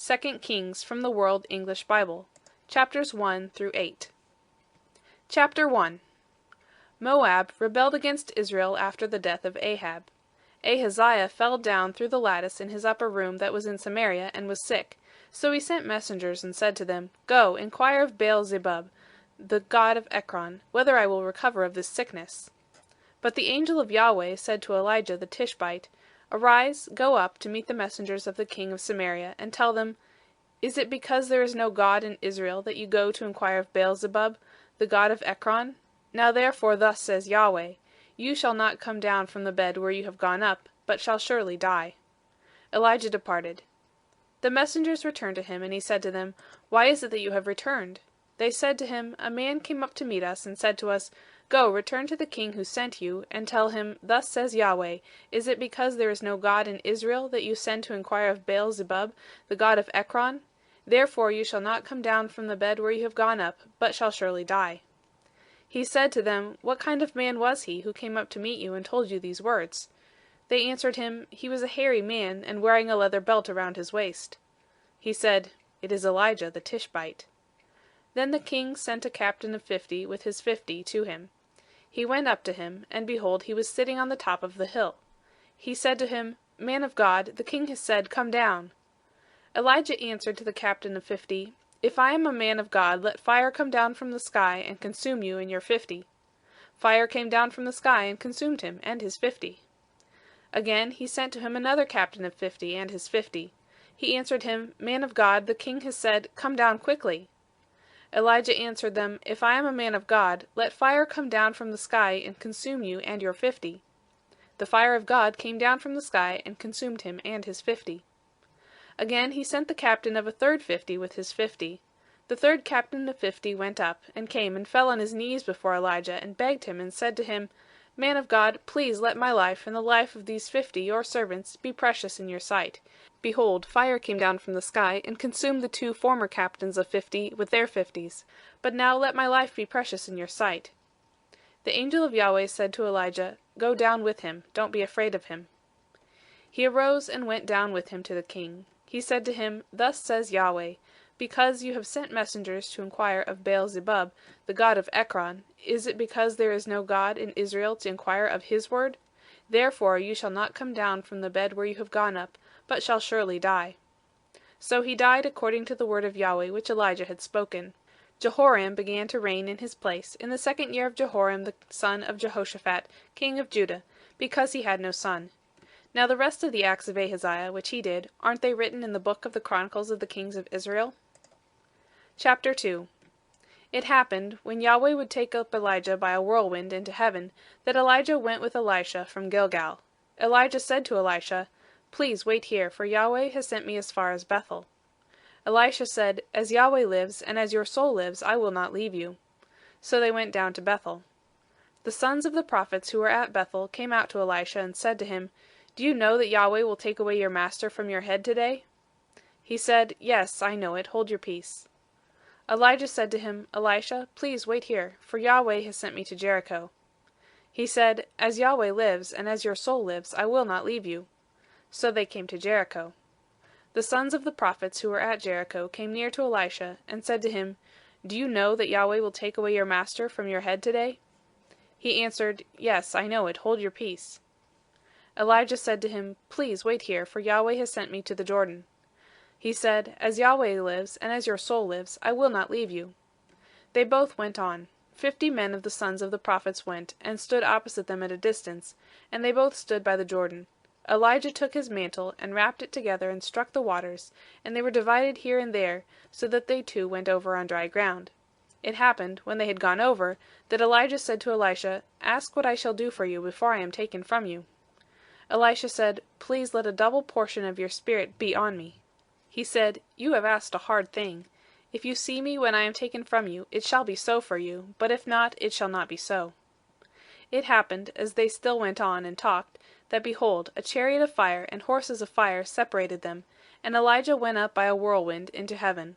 2 Kings from the World English Bible, chapters 1 through 8. Chapter 1. Moab rebelled against Israel after the death of Ahab. Ahaziah fell down through the lattice in his upper room that was in Samaria and was sick. So he sent messengers and said to them, Go, inquire of Baal-zebub, the god of Ekron, whether I will recover of this sickness. But the angel of Yahweh said to Elijah the Tishbite, Arise, go up to meet the messengers of the king of Samaria, and tell them, Is it because there is no God in Israel that you go to inquire of Baal-zebub, the god of Ekron? Now therefore thus says Yahweh, You shall not come down from the bed where you have gone up, but shall surely die. Elijah departed. The messengers returned to him, and he said to them, Why is it that you have returned? They said to him, A man came up to meet us, and said to us, Go, return to the king who sent you, and tell him, Thus says Yahweh, Is it because there is no God in Israel that you send to inquire of Baal-zebub, the god of Ekron? Therefore you shall not come down from the bed where you have gone up, but shall surely die. He said to them, What kind of man was he who came up to meet you and told you these words? They answered him, He was a hairy man, and wearing a leather belt around his waist. He said, It is Elijah the Tishbite. Then the king sent a captain of 50 with his 50 to him. He went up to him, and behold, he was sitting on the top of the hill. He said to him, Man of God, the king has said, Come down. Elijah answered to the captain of 50, If I am a man of God, let fire come down from the sky and consume you and your 50. Fire came down from the sky and consumed him and his 50. Again he sent to him another captain of 50 and his 50. He answered him, Man of God, the king has said, Come down quickly. Elijah answered them, If I am a man of God, let fire come down from the sky and consume you and your 50. The fire of God came down from the sky and consumed him and his 50. Again he sent the captain of a third 50 with his 50. The third captain of 50 went up, and came and fell on his knees before Elijah, and begged him, and said to him, Man of God, please let my life and the life of these 50 your servants be precious in your sight. Behold, fire came down from the sky, and consumed the 2 former captains of 50 with their 50s. But now let my life be precious in your sight. The angel of Yahweh said to Elijah, Go down with him, don't be afraid of him. He arose and went down with him to the king. He said to him, Thus says Yahweh, Because you have sent messengers to inquire of Baal-zebub, the god of Ekron, is it because there is no God in Israel to inquire of his word? Therefore you shall not come down from the bed where you have gone up, but shall surely die. So he died according to the word of Yahweh which Elijah had spoken. Jehoram began to reign in his place in the 2nd year of Jehoram the son of Jehoshaphat, king of Judah, because he had no son. Now the rest of the acts of Ahaziah which he did, aren't they written in the book of the Chronicles of the Kings of Israel? Chapter 2. It happened, when Yahweh would take up Elijah by a whirlwind into heaven, that Elijah went with Elisha from Gilgal. Elijah said to Elisha, Please wait here, for Yahweh has sent me as far as Bethel. Elisha said, As Yahweh lives, and as your soul lives, I will not leave you. So they went down to Bethel. The sons of the prophets who were at Bethel came out to Elisha and said to him, Do you know that Yahweh will take away your master from your head today? He said, Yes, I know it, hold your peace. Elijah said to him, Elisha, please wait here, for Yahweh has sent me to Jericho. He said, As Yahweh lives, and as your soul lives, I will not leave you. So they came to Jericho. The sons of the prophets who were at Jericho came near to Elisha, and said to him, Do you know that Yahweh will take away your master from your head today? He answered, Yes, I know it, hold your peace. Elijah said to him, Please wait here, for Yahweh has sent me to the Jordan. He said, As Yahweh lives, and as your soul lives, I will not leave you. They both went on. 50 men of the sons of the prophets went, and stood opposite them at a distance, and they both stood by the Jordan. Elijah took his mantle, and wrapped it together, and struck the waters, and they were divided here and there, so that they too went over on dry ground. It happened, when they had gone over, that Elijah said to Elisha, Ask what I shall do for you before I am taken from you. Elisha said, Please let a double portion of your spirit be on me. He said, You have asked a hard thing. If you see me when I am taken from you, it shall be so for you, but if not, it shall not be so. It happened, as they still went on and talked, that behold, a chariot of fire and horses of fire separated them, and Elijah went up by a whirlwind into heaven.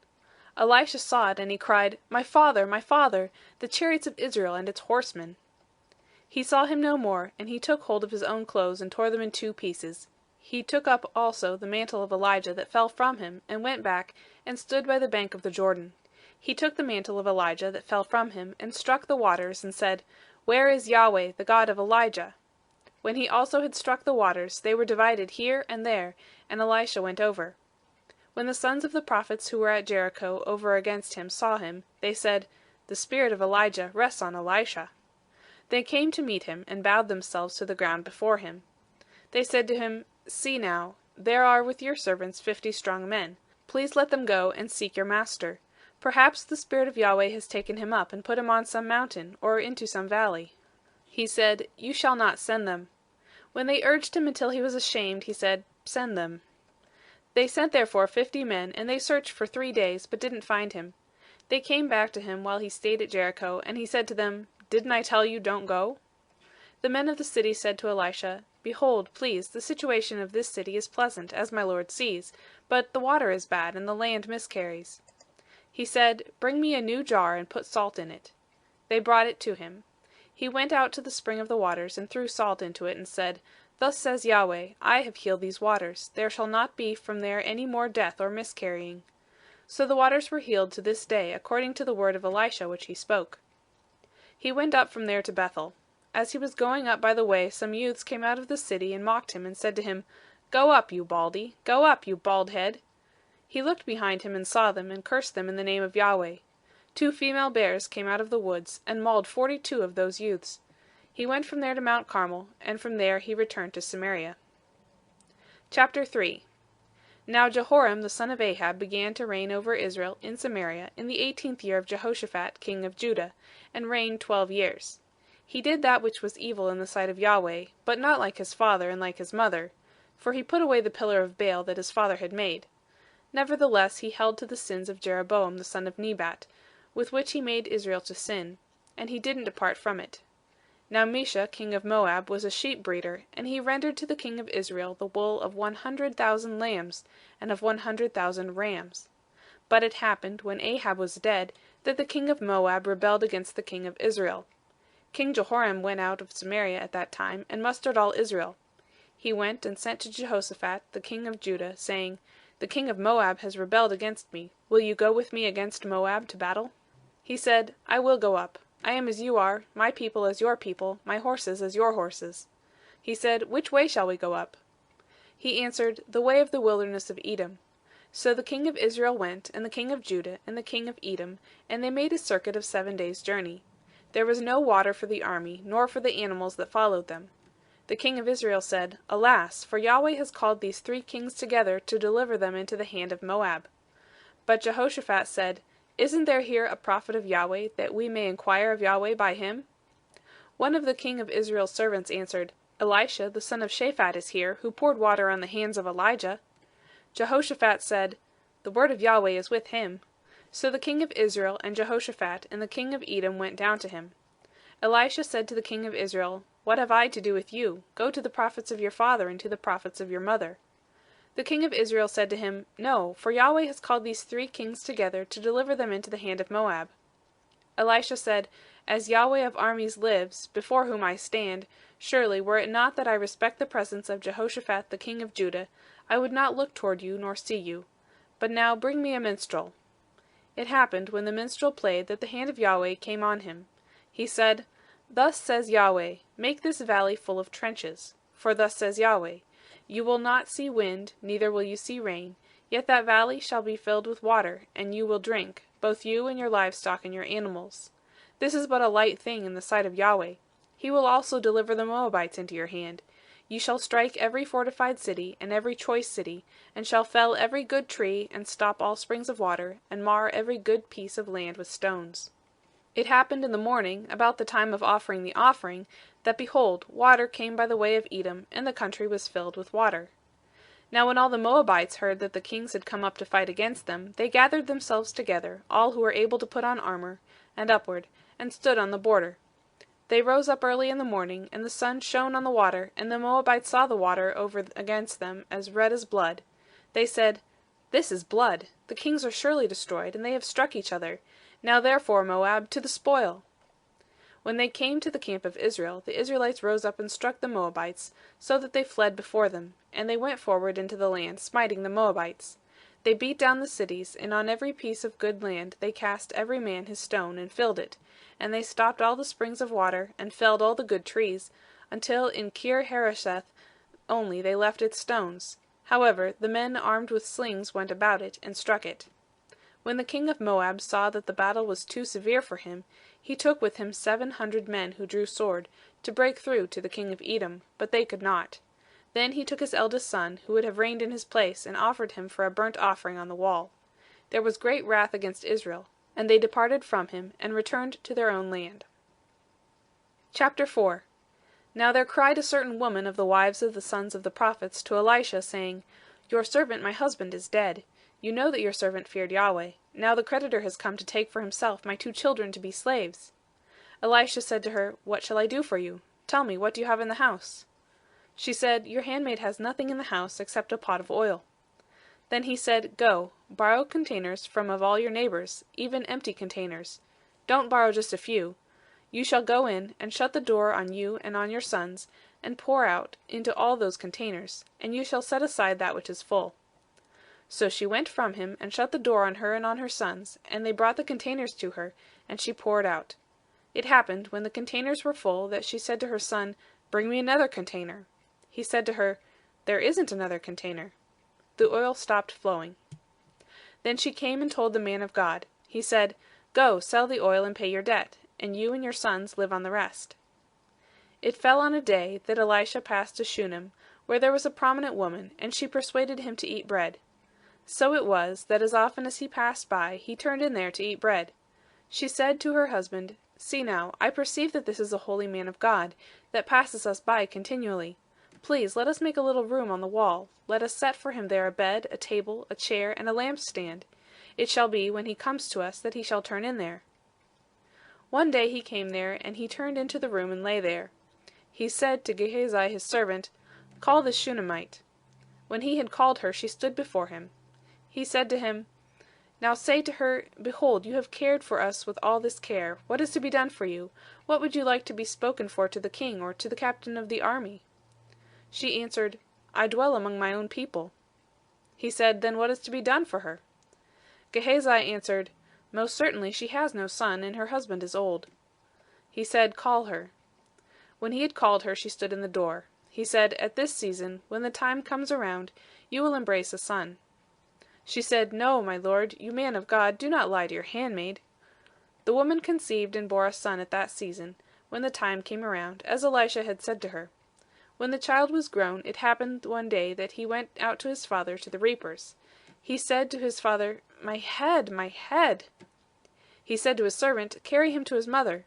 Elisha saw it, and he cried, my father, the chariots of Israel and its horsemen. He saw him no more, and he took hold of his own clothes and tore them in 2 pieces. He took up also the mantle of Elijah that fell from him, and went back, and stood by the bank of the Jordan. He took the mantle of Elijah that fell from him, and struck the waters, and said, Where is Yahweh, the God of Elijah? When he also had struck the waters, they were divided here and there, and Elisha went over. When the sons of the prophets who were at Jericho over against him saw him, they said, The spirit of Elijah rests on Elisha. They came to meet him, and bowed themselves to the ground before him. They said to him, See now, there are with your servants 50 strong men. Please let them go and seek your master. Perhaps the spirit of Yahweh has taken him up and put him on some mountain, or into some valley. He said, You shall not send them. When they urged him until he was ashamed, he said, Send them. They sent therefore 50 men, and they searched for 3 days, but didn't find him. They came back to him while he stayed at Jericho, and he said to them, Didn't I tell you, don't go? The men of the city said to Elisha, Behold, please, the situation of this city is pleasant, as my lord sees, but the water is bad, and the land miscarries. He said, Bring me a new jar, and put salt in it. They brought it to him. He went out to the spring of the waters, and threw salt into it, and said, Thus says Yahweh, I have healed these waters. There shall not be from there any more death or miscarrying. So the waters were healed to this day, according to the word of Elisha which he spoke. He went up from there to Bethel. As he was going up by the way, some youths came out of the city and mocked him, and said to him, Go up, you baldy! Go up, you bald head! He looked behind him and saw them, and cursed them in the name of Yahweh. 2 female bears came out of the woods, and mauled 42 of those youths. He went from there to Mount Carmel, and from there he returned to Samaria. Chapter 3. Now Jehoram the son of Ahab began to reign over Israel in Samaria in the 18th year of Jehoshaphat king of Judah, and reigned 12 years. He did that which was evil in the sight of Yahweh, but not like his father and like his mother, for he put away the pillar of Baal that his father had made. Nevertheless he held to the sins of Jeroboam the son of Nebat, with which he made Israel to sin, and he didn't depart from it. Now Mesha king of Moab was a sheep breeder, and he rendered to the king of Israel the wool of 100,000 lambs, and of 100,000 rams. But it happened, when Ahab was dead, that the king of Moab rebelled against the king of Israel. King Jehoram went out of Samaria at that time, and mustered all Israel. He went and sent to Jehoshaphat the king of Judah, saying, The king of Moab has rebelled against me. Will you go with me against Moab to battle? He said, I will go up. I am as you are, my people as your people, my horses as your horses. He said, Which way shall we go up? He answered, The way of the wilderness of Edom. So the king of Israel went, and the king of Judah, and the king of Edom, and they made a circuit of 7 days' journey. There was no water for the army, nor for the animals that followed them. The king of Israel said, Alas, for Yahweh has called these 3 kings together to deliver them into the hand of Moab. But Jehoshaphat said, Isn't there here a prophet of Yahweh, that we may inquire of Yahweh by him? One of the king of Israel's servants answered, Elisha the son of Shaphat is here, who poured water on the hands of Elijah. Jehoshaphat said, The word of Yahweh is with him. So the king of Israel and Jehoshaphat and the king of Edom went down to him. Elisha said to the king of Israel, What have I to do with you? Go to the prophets of your father and to the prophets of your mother. The king of Israel said to him, No, for Yahweh has called these 3 kings together to deliver them into the hand of Moab. Elisha said, As Yahweh of armies lives, before whom I stand, surely were it not that I respect the presence of Jehoshaphat the king of Judah, I would not look toward you nor see you. But now bring me a minstrel. It happened, when the minstrel played, that the hand of Yahweh came on him. He said, Thus says Yahweh, Make this valley full of trenches. For thus says Yahweh, You will not see wind, neither will you see rain, yet that valley shall be filled with water, and you will drink, both you and your livestock and your animals. This is but a light thing in the sight of Yahweh. He will also deliver the Moabites into your hand. You shall strike every fortified city, and every choice city, and shall fell every good tree, and stop all springs of water, and mar every good piece of land with stones. It happened in the morning, about the time of offering the offering, that behold, water came by the way of Edom, and the country was filled with water. Now when all the Moabites heard that the kings had come up to fight against them, they gathered themselves together, all who were able to put on armor, and upward, and stood on the border. They rose up early in the morning, and the sun shone on the water, and the Moabites saw the water over against them as red as blood. They said, This is blood. The kings are surely destroyed, and they have struck each other. Now therefore, Moab, to the spoil. When they came to the camp of Israel, the Israelites rose up and struck the Moabites, so that they fled before them, and they went forward into the land, smiting the Moabites. They beat down the cities, and on every piece of good land they cast every man his stone, and filled it. And they stopped all the springs of water, and felled all the good trees, until in Kir-Hareseth only they left its stones. However, the men armed with slings went about it, and struck it. When the king of Moab saw that the battle was too severe for him, he took with him 700 men who drew sword, to break through to the king of Edom, but they could not. Then he took his eldest son, who would have reigned in his place, and offered him for a burnt offering on the wall. There was great wrath against Israel, and they departed from him, and returned to their own land. Chapter 4. Now there cried a certain woman of the wives of the sons of the prophets to Elisha, saying, Your servant my husband is dead. You know that your servant feared Yahweh. Now the creditor has come to take for himself my 2 children to be slaves. Elisha said to her, What shall I do for you? Tell me, what do you have in the house? She said, Your handmaid has nothing in the house except a pot of oil. Then he said, Go, borrow containers from of all your neighbors, even empty containers. Don't borrow just a few. You shall go in, and shut the door on you and on your sons, and pour out into all those containers, and you shall set aside that which is full. So she went from him, and shut the door on her and on her sons, and they brought the containers to her, and she poured out. It happened, when the containers were full, that she said to her son, Bring me another container. He said to her, There isn't another container. The oil stopped flowing. Then she came and told the man of God. He said, Go, sell the oil and pay your debt, and you and your sons live on the rest. It fell on a day that Elisha passed to Shunem, where there was a prominent woman, and she persuaded him to eat bread. So it was, that as often as he passed by, he turned in there to eat bread. She said to her husband, See now, I perceive that this is a holy man of God, that passes us by continually. Please let us make a little room on the wall. Let us set for him there a bed, a table, a chair, and a lampstand. It shall be, when he comes to us, that he shall turn in there. One day he came there, and he turned into the room and lay there. He said to Gehazi his servant, Call this Shunammite. When he had called her, she stood before him. He said to him, Now say to her, Behold, you have cared for us with all this care. What is to be done for you? What would you like to be spoken for to the king, or to the captain of the army? She answered, I dwell among my own people. He said, Then what is to be done for her? Gehazi answered, Most certainly she has no son, and her husband is old. He said, Call her. When he had called her, she stood in the door. He said, At this season, when the time comes around, you will embrace a son. She said, No, my lord, you man of God, do not lie to your handmaid. The woman conceived and bore a son at that season, when the time came around, as Elisha had said to her. When the child was grown, it happened one day that he went out to his father to the reapers. He said to his father, My head, my head! He said to his servant, Carry him to his mother.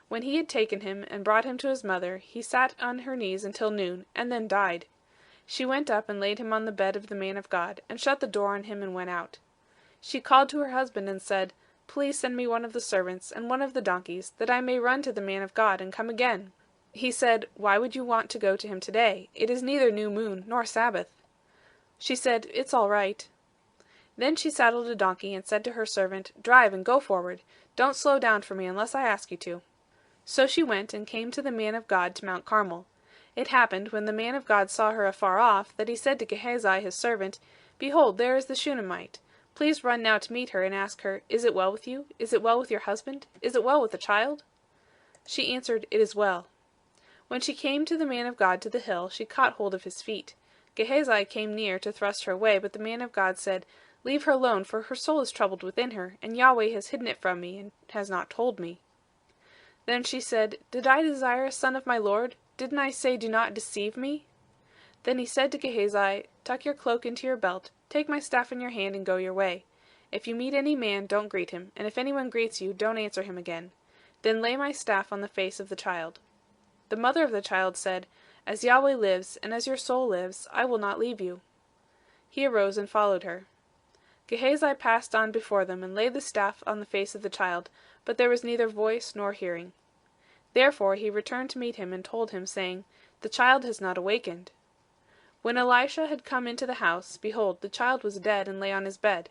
When he had taken him and brought him to his mother, he sat on her knees until noon, and then died. She went up and laid him on the bed of the man of God, and shut the door on him and went out. She called to her husband and said, Please send me one of the servants and one of the donkeys, that I may run to the man of God and come again. He said, Why would you want to go to him today? It is neither new moon nor Sabbath. She said, It's all right. Then she saddled a donkey and said to her servant, Drive and go forward. Don't slow down for me unless I ask you to. So she went and came to the man of God to Mount Carmel. It happened, when the man of God saw her afar off, that he said to Gehazi his servant, Behold, there is the Shunammite. Please run now to meet her, and ask her, Is it well with you? Is it well with your husband? Is it well with the child? She answered, It is well. When she came to the man of God to the hill, she caught hold of his feet. Gehazi came near to thrust her away, but the man of God said, Leave her alone, for her soul is troubled within her, and Yahweh has hidden it from me, and has not told me. Then she said, Did I desire a son of my lord? Didn't I say, Do not deceive me? Then he said to Gehazi, Tuck your cloak into your belt, take my staff in your hand, and go your way. If you meet any man, don't greet him, and if anyone greets you, don't answer him again. Then lay my staff on the face of the child. The mother of the child said, As Yahweh lives, and as your soul lives, I will not leave you. He arose and followed her. Gehazi passed on before them, and laid the staff on the face of the child, but there was neither voice nor hearing. Therefore he returned to meet him, and told him, saying, The child has not awakened. When Elisha had come into the house, behold, the child was dead, and lay on his bed.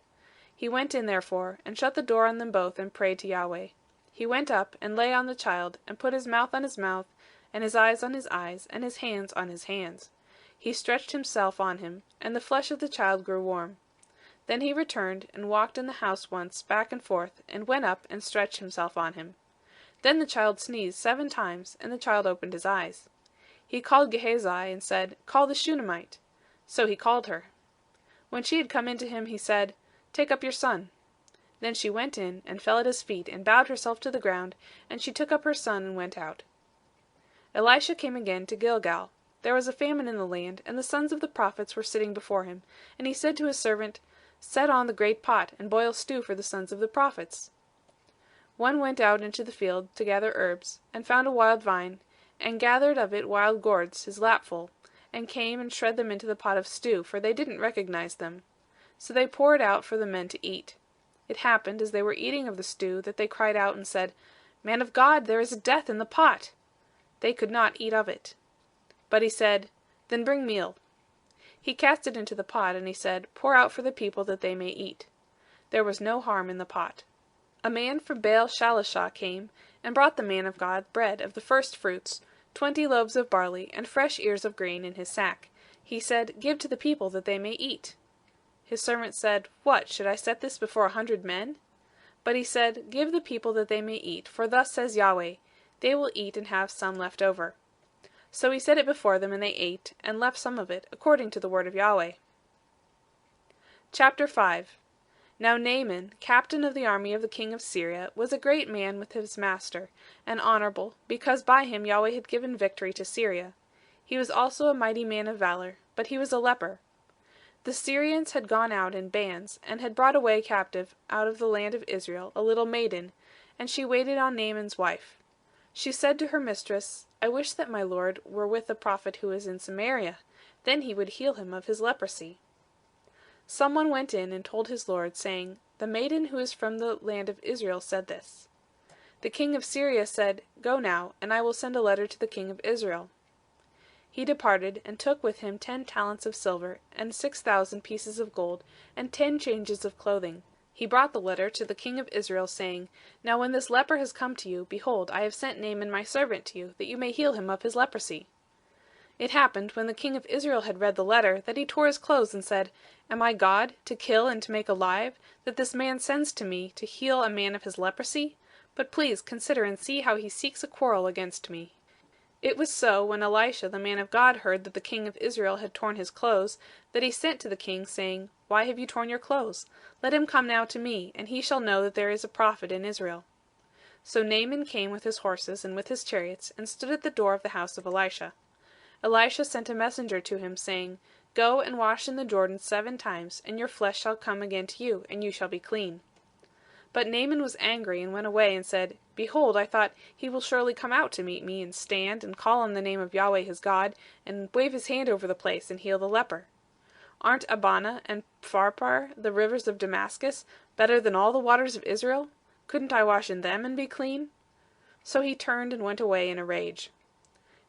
He went in therefore, and shut the door on them both, and prayed to Yahweh. He went up, and lay on the child, and put his mouth on his mouth, and his eyes on his eyes, and his hands on his hands. He stretched himself on him, and the flesh of the child grew warm. Then he returned, and walked in the house once, back and forth, and went up and stretched himself on him. Then the child sneezed 7 times, and the child opened his eyes. He called Gehazi, and said, Call the Shunammite. So he called her. When she had come in to him, he said, Take up your son. Then she went in, and fell at his feet, and bowed herself to the ground, and she took up her son, and went out. Elisha came again to Gilgal. There was a famine in the land, and the sons of the prophets were sitting before him, and he said to his servant, Set on the great pot, and boil stew for the sons of the prophets. One went out into the field to gather herbs, and found a wild vine, and gathered of it wild gourds, his lapful, and came and shred them into the pot of stew, for they didn't recognize them. So they poured out for the men to eat. It happened, as they were eating of the stew, that they cried out and said, Man of God, there is a death in the pot. They could not eat of it. But he said, Then bring meal. He cast it into the pot, and he said, Pour out for the people that they may eat. There was no harm in the pot. A man from Baal-Shalishah came, and brought the man of God bread of the first fruits, 20 loaves of barley, and fresh ears of grain in his sack. He said, Give to the people that they may eat. His servant said, What, should I set this before 100 men? But he said, Give the people that they may eat, for thus says Yahweh, They will eat and have some left over. So he set it before them, and they ate, and left some of it, according to the word of Yahweh. Chapter 5. Now Naaman, captain of the army of the king of Syria, was a great man with his master, and honorable, because by him Yahweh had given victory to Syria. He was also a mighty man of valor, but he was a leper. The Syrians had gone out in bands, and had brought away captive out of the land of Israel a little maiden, and she waited on Naaman's wife. She said to her mistress, I wish that my lord were with the prophet who is in Samaria, then he would heal him of his leprosy. Someone went in and told his lord, saying, The maiden who is from the land of Israel said this. The king of Syria said, Go now, and I will send a letter to the king of Israel. He departed, and took with him 10 talents of silver, and 6,000 pieces of gold, and 10 changes of clothing. He brought the letter to the king of Israel, saying, Now when this leper has come to you, behold, I have sent Naaman my servant to you, that you may heal him of his leprosy. It happened, when the king of Israel had read the letter, that he tore his clothes, and said, Am I God, to kill and to make alive, that this man sends to me to heal a man of his leprosy? But please consider and see how he seeks a quarrel against me. It was so, when Elisha the man of God heard that the king of Israel had torn his clothes, that he sent to the king, saying, Why have you torn your clothes? Let him come now to me, and he shall know that there is a prophet in Israel. So Naaman came with his horses and with his chariots, and stood at the door of the house of Elisha. Elisha sent a messenger to him, saying, Go and wash in the Jordan 7 times, and your flesh shall come again to you, and you shall be clean. But Naaman was angry, and went away, and said, Behold, I thought, he will surely come out to meet me, and stand, and call on the name of Yahweh his God, and wave his hand over the place, and heal the leper. Aren't Abana and Pharpar, the rivers of Damascus, better than all the waters of Israel? Couldn't I wash in them and be clean? So he turned and went away in a rage.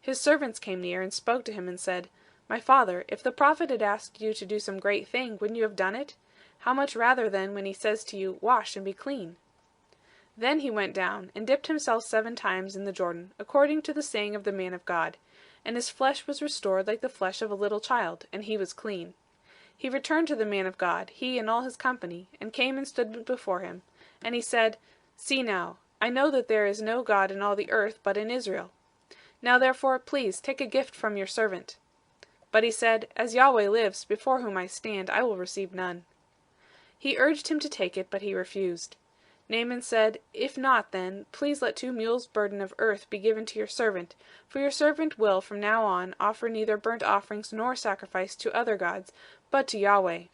His servants came near, and spoke to him, and said, My father, if the prophet had asked you to do some great thing, wouldn't you have done it? How much rather then when he says to you, Wash and be clean? Then he went down, and dipped himself 7 times in the Jordan, according to the saying of the man of God, and his flesh was restored like the flesh of a little child, and he was clean. He returned to the man of God, he and all his company, and came and stood before him. And he said, See now, I know that there is no God in all the earth but in Israel. Now therefore, please, take a gift from your servant. But he said, As Yahweh lives, before whom I stand, I will receive none. He urged him to take it, but he refused. Naaman said, If not, then, please let 2 mules' burden of earth be given to your servant, for your servant will from now on offer neither burnt offerings nor sacrifice to other gods, but to Yahweh.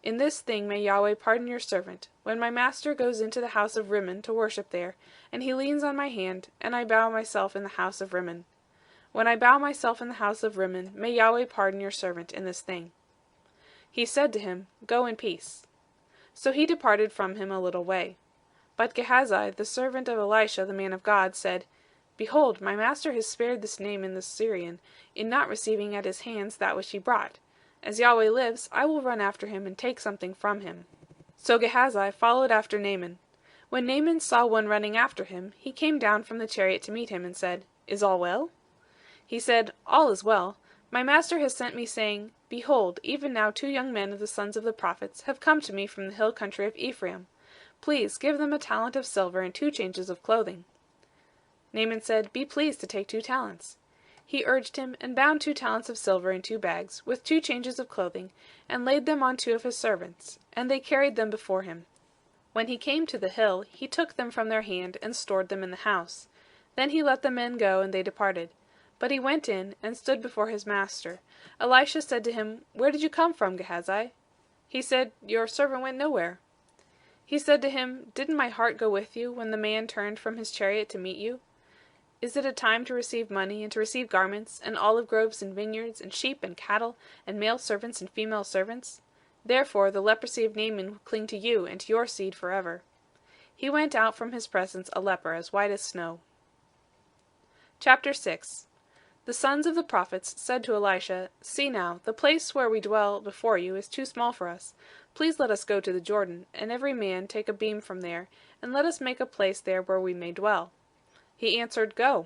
In this thing may Yahweh pardon your servant, when my master goes into the house of Rimmon to worship there, and he leans on my hand, and I bow myself in the house of Rimmon. When I bow myself in the house of Rimmon, may Yahweh pardon your servant in this thing. He said to him, Go in peace. So he departed from him a little way. But Gehazi, the servant of Elisha the man of God, said, Behold, my master has spared this Naaman the Syrian, in not receiving at his hands that which he brought. As Yahweh lives, I will run after him and take something from him. So Gehazi followed after Naaman. When Naaman saw one running after him, he came down from the chariot to meet him, and said, Is all well? He said, All is well. My master has sent me, saying, Behold, even now 2 young men of the sons of the prophets have come to me from the hill country of Ephraim. Please give them a talent of silver and 2 changes of clothing. Naaman said, Be pleased to take 2 talents. He urged him, and bound 2 talents of silver in 2 bags, with 2 changes of clothing, and laid them on 2 of his servants, and they carried them before him. When he came to the hill, he took them from their hand, and stored them in the house. Then he let the men go, and they departed. But he went in, and stood before his master. Elisha said to him, Where did you come from, Gehazi? He said, Your servant went nowhere. He said to him, Didn't my heart go with you, when the man turned from his chariot to meet you? Is it a time to receive money, and to receive garments, and olive groves, and vineyards, and sheep, and cattle, and male servants, and female servants? Therefore the leprosy of Naaman will cling to you, and to your seed forever. He went out from his presence a leper, as white as snow. Chapter 6. The sons of the prophets said to Elisha, See now, the place where we dwell before you is too small for us. Please let us go to the Jordan, and every man take a beam from there, and let us make a place there where we may dwell. He answered, Go.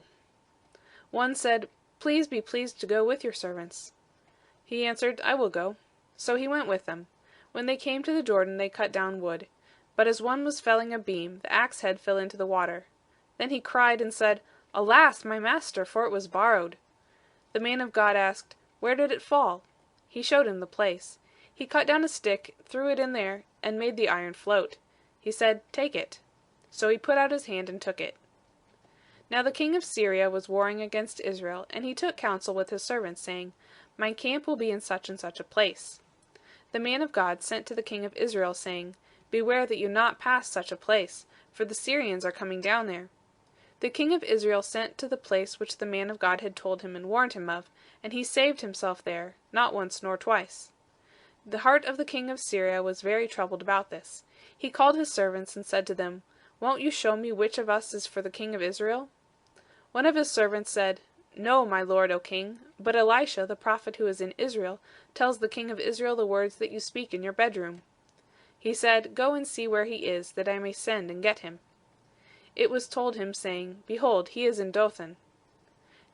One said, Please be pleased to go with your servants. He answered, I will go. So he went with them. When they came to the Jordan, they cut down wood. But as one was felling a beam, the axe head fell into the water. Then he cried and said, Alas, my master, for it was borrowed. The man of God asked, Where did it fall? He showed him the place. He cut down a stick, threw it in there, and made the iron float. He said, Take it. So he put out his hand and took it. Now the king of Syria was warring against Israel, and he took counsel with his servants, saying, My camp will be in such and such a place. The man of God sent to the king of Israel, saying, Beware that you not pass such a place, for the Syrians are coming down there. The king of Israel sent to the place which the man of God had told him and warned him of, and he saved himself there, not once nor twice. The heart of the king of Syria was very troubled about this. He called his servants and said to them, Won't you show me which of us is for the king of Israel? One of his servants said, No, my lord, O king, but Elisha, the prophet who is in Israel, tells the king of Israel the words that you speak in your bedroom. He said, Go and see where he is, that I may send and get him. It was told him, saying, Behold, he is in Dothan.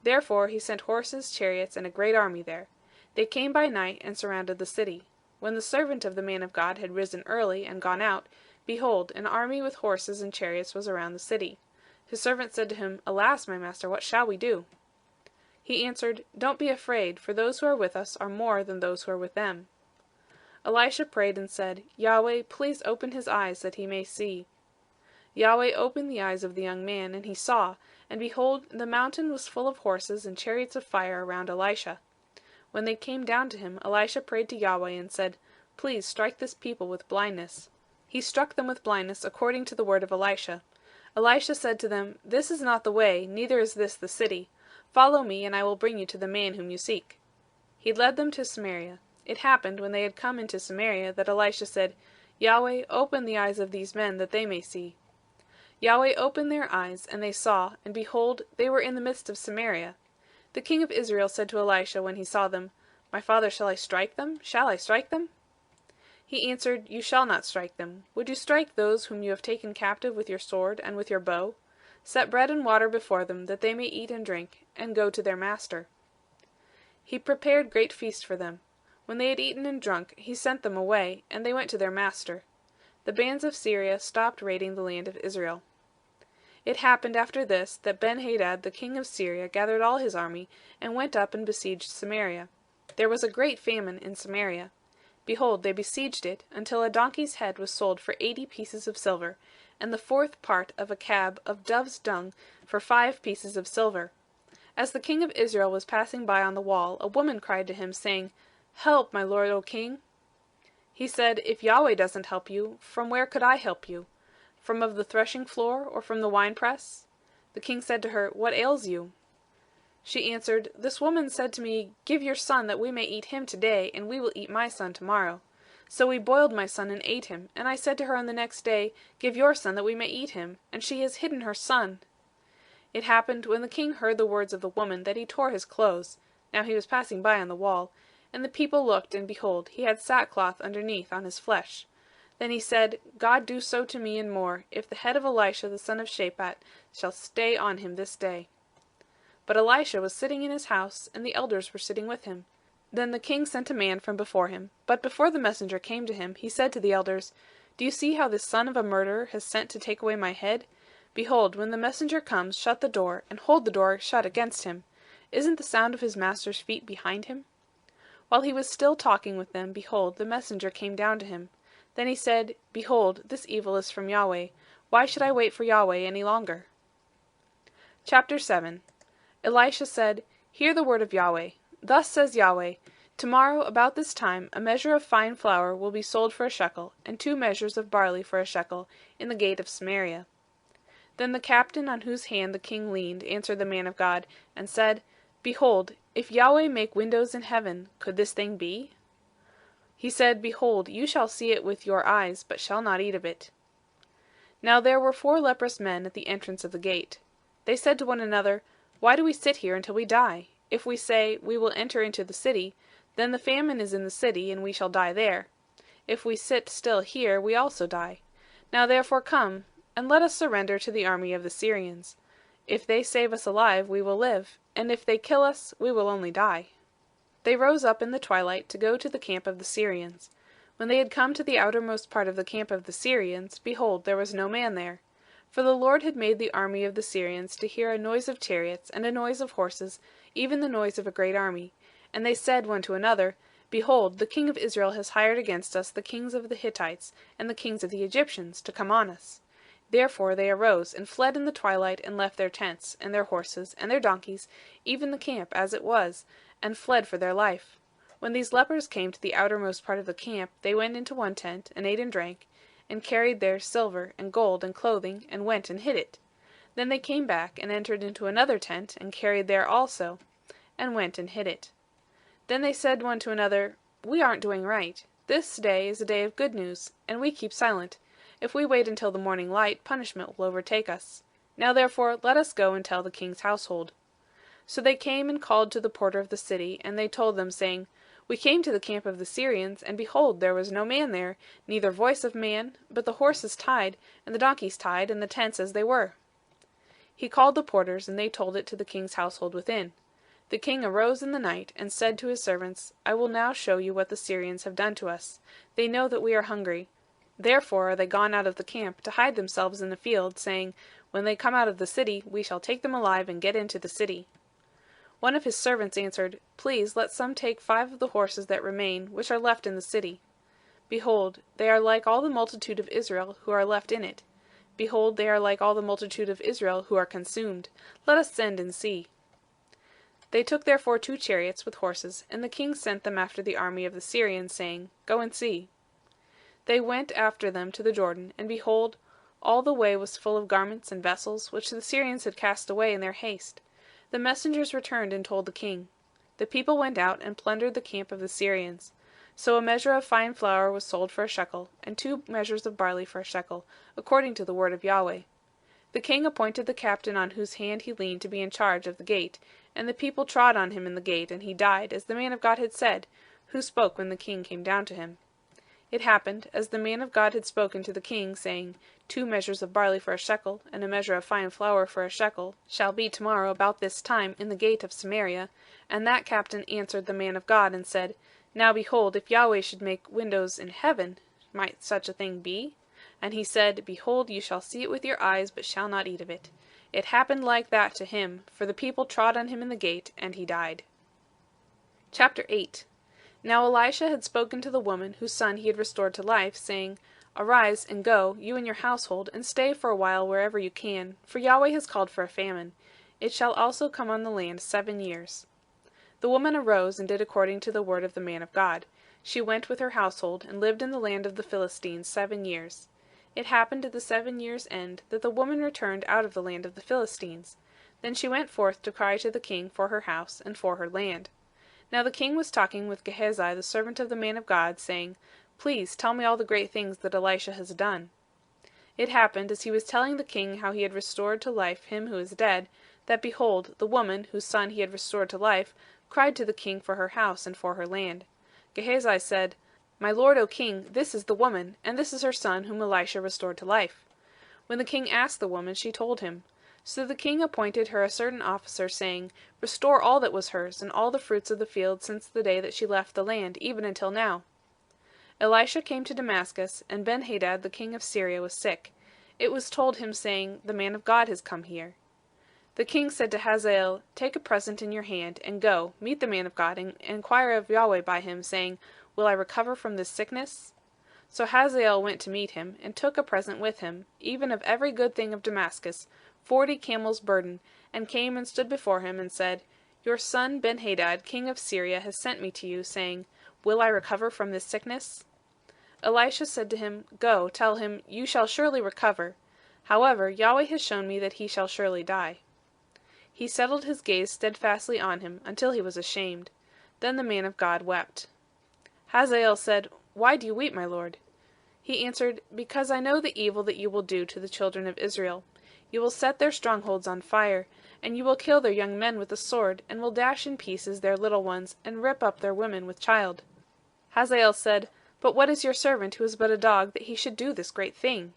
Therefore he sent horses, chariots, and a great army there. They came by night and surrounded the city. When the servant of the man of God had risen early and gone out, behold, an army with horses and chariots was around the city. His servant said to him, Alas, my master, what shall we do? He answered, Don't be afraid, for those who are with us are more than those who are with them. Elisha prayed and said, Yahweh, please open his eyes that he may see. Yahweh opened the eyes of the young man, and he saw, and behold, the mountain was full of horses and chariots of fire around Elisha. When they came down to him, Elisha prayed to Yahweh and said, Please strike this people with blindness. He struck them with blindness according to the word of Elisha. Elisha said to them, This is not the way, neither is this the city. Follow me, and I will bring you to the man whom you seek. He led them to Samaria. It happened, when they had come into Samaria, that Elisha said, Yahweh, open the eyes of these men, that they may see. Yahweh opened their eyes, and they saw, and behold, they were in the midst of Samaria. The king of Israel said to Elisha when he saw them, My father, shall I strike them? Shall I strike them? He answered, You shall not strike them. Would you strike those whom you have taken captive with your sword and with your bow? Set bread and water before them, that they may eat and drink, and go to their master. He prepared great feast for them. When they had eaten and drunk, he sent them away, and they went to their master. The bands of Syria stopped raiding the land of Israel. It happened after this, that Ben-Hadad the king of Syria gathered all his army, and went up and besieged Samaria. There was a great famine in Samaria. Behold, they besieged it, until a donkey's head was sold for 80 pieces of silver, and the 4th part of a cab of dove's dung for 5 pieces of silver. As the king of Israel was passing by on the wall, a woman cried to him, saying, Help, my lord, O king. He said, If Yahweh doesn't help you, from where could I help you? From of the threshing floor, or from the winepress? The king said to her, What ails you? She answered, This woman said to me, Give your son, that we may eat him today, and we will eat my son tomorrow. So we boiled my son and ate him, and I said to her on the next day, Give your son, that we may eat him, and she has hidden her son. It happened, when the king heard the words of the woman, that he tore his clothes. Now he was passing by on the wall, and the people looked, and behold, he had sackcloth underneath on his flesh. Then he said, God do so to me and more, if the head of Elisha the son of Shaphat shall stay on him this day. But Elisha was sitting in his house, and the elders were sitting with him. Then the king sent a man from before him. But before the messenger came to him, he said to the elders, "Do you see how this son of a murderer has sent to take away my head? Behold, when the messenger comes, shut the door, and hold the door shut against him. Isn't the sound of his master's feet behind him?" While he was still talking with them, behold, the messenger came down to him. Then he said, "Behold, this evil is from Yahweh. Why should I wait for Yahweh any longer?" Chapter 7. Elisha said, "Hear the word of Yahweh. Thus says Yahweh, Tomorrow about this time a measure of fine flour will be sold for a shekel, and 2 measures of barley for a shekel, in the gate of Samaria." Then the captain on whose hand the king leaned answered the man of God, and said, "Behold, if Yahweh make windows in heaven, could this thing be?" He said, "Behold, you shall see it with your eyes, but shall not eat of it." Now there were 4 leprous men at the entrance of the gate. They said to one another, "Why do we sit here until we die? If we say, 'We will enter into the city,' then the famine is in the city, and we shall die there. If we sit still here, we also die. Now therefore come, and let us surrender to the army of the Syrians. If they save us alive, we will live, and if they kill us, we will only die." They rose up in the twilight to go to the camp of the Syrians. When they had come to the outermost part of the camp of the Syrians, behold, there was no man there. For the Lord had made the army of the Syrians to hear a noise of chariots, and a noise of horses, even the noise of a great army. And they said one to another, "Behold, the king of Israel has hired against us the kings of the Hittites, and the kings of the Egyptians, to come on us." Therefore they arose, and fled in the twilight, and left their tents, and their horses, and their donkeys, even the camp as it was, and fled for their life. When these lepers came to the outermost part of the camp, they went into one tent, and ate and drank, and carried there silver, and gold, and clothing, and went and hid it. Then they came back, and entered into another tent, and carried there also, and went and hid it. Then they said one to another, "We aren't doing right. This day is a day of good news, and we keep silent. If we wait until the morning light, punishment will overtake us. Now therefore let us go and tell the king's household." So they came and called to the porter of the city, and they told them, saying, "We came to the camp of the Syrians, and behold, there was no man there, neither voice of man, but the horses tied, and the donkeys tied, and the tents as they were." He called the porters, and they told it to the king's household within. The king arose in the night, and said to his servants, "I will now show you what the Syrians have done to us. They know that we are hungry. Therefore are they gone out of the camp to hide themselves in the field, saying, 'When they come out of the city, we shall take them alive and get into the city.'" One of his servants answered, "Please let some take 5 of the horses that remain, which are left in the city. Behold, they are like all the multitude of Israel who are left in it. Behold, they are like all the multitude of Israel who are consumed. Let us send and see." They took therefore 2 chariots with horses, and the king sent them after the army of the Syrians, saying, "Go and see." They went after them to the Jordan, and behold, all the way was full of garments and vessels, which the Syrians had cast away in their haste. The messengers returned and told the king. The people went out and plundered the camp of the Syrians. So a measure of fine flour was sold for a shekel, and 2 measures of barley for a shekel, according to the word of Yahweh. The king appointed the captain on whose hand he leaned to be in charge of the gate, and the people trod on him in the gate, and he died, as the man of God had said, who spoke when the king came down to him. It happened, as the man of God had spoken to the king, saying, 2 measures of barley for a shekel, and a measure of fine flour for a shekel, shall be tomorrow about this time in the gate of Samaria. And that captain answered the man of God, and said, "Now behold, if Yahweh should make windows in heaven, might such a thing be?" And he said, "Behold, you shall see it with your eyes, but shall not eat of it." It happened like that to him, for the people trod on him in the gate, and he died. Chapter 8. Now Elisha had spoken to the woman whose son he had restored to life, saying, "Arise and go, you and your household, and stay for a while wherever you can, for Yahweh has called for a famine. It shall also come on the land 7 years." The woman arose and did according to the word of the man of God. She went with her household, and lived in the land of the Philistines 7 years. It happened at the 7 years' end that the woman returned out of the land of the Philistines. Then she went forth to cry to the king for her house and for her land. Now the king was talking with Gehazi the servant of the man of God, saying, "Please tell me all the great things that Elisha has done." It happened, as he was telling the king how he had restored to life him who is dead, that behold, the woman, whose son he had restored to life, cried to the king for her house and for her land. Gehazi said, "My lord, O king, this is the woman, and this is her son whom Elisha restored to life." When the king asked the woman, she told him. So the king appointed her a certain officer, saying, Restore all that was hers, and all the fruits of the field since the day that she left the land, even until now. Elisha came to Damascus, and Benhadad the king of Syria was sick. It was told him, saying, The man of God has come here. The king said to Hazael, Take a present in your hand, and go, meet the man of God, and inquire of Yahweh by him, saying, Will I recover from this sickness? So Hazael went to meet him, and took a present with him, even of every good thing of Damascus, 40 camels' burden, and came and stood before him, and said, Your son Benhadad, king of Syria, has sent me to you, saying, Will I recover from this sickness? Elisha said to him, Go, tell him, You shall surely recover. However, Yahweh has shown me that he shall surely die. He settled his gaze steadfastly on him, until he was ashamed. Then the man of God wept. Hazael said, Why do you weep, my lord? He answered, Because I know the evil that you will do to the children of Israel. You will set their strongholds on fire, and you will kill their young men with the sword, and will dash in pieces their little ones, and rip up their women with child. Hazael said, But what is your servant, who is but a dog, that he should do this great thing?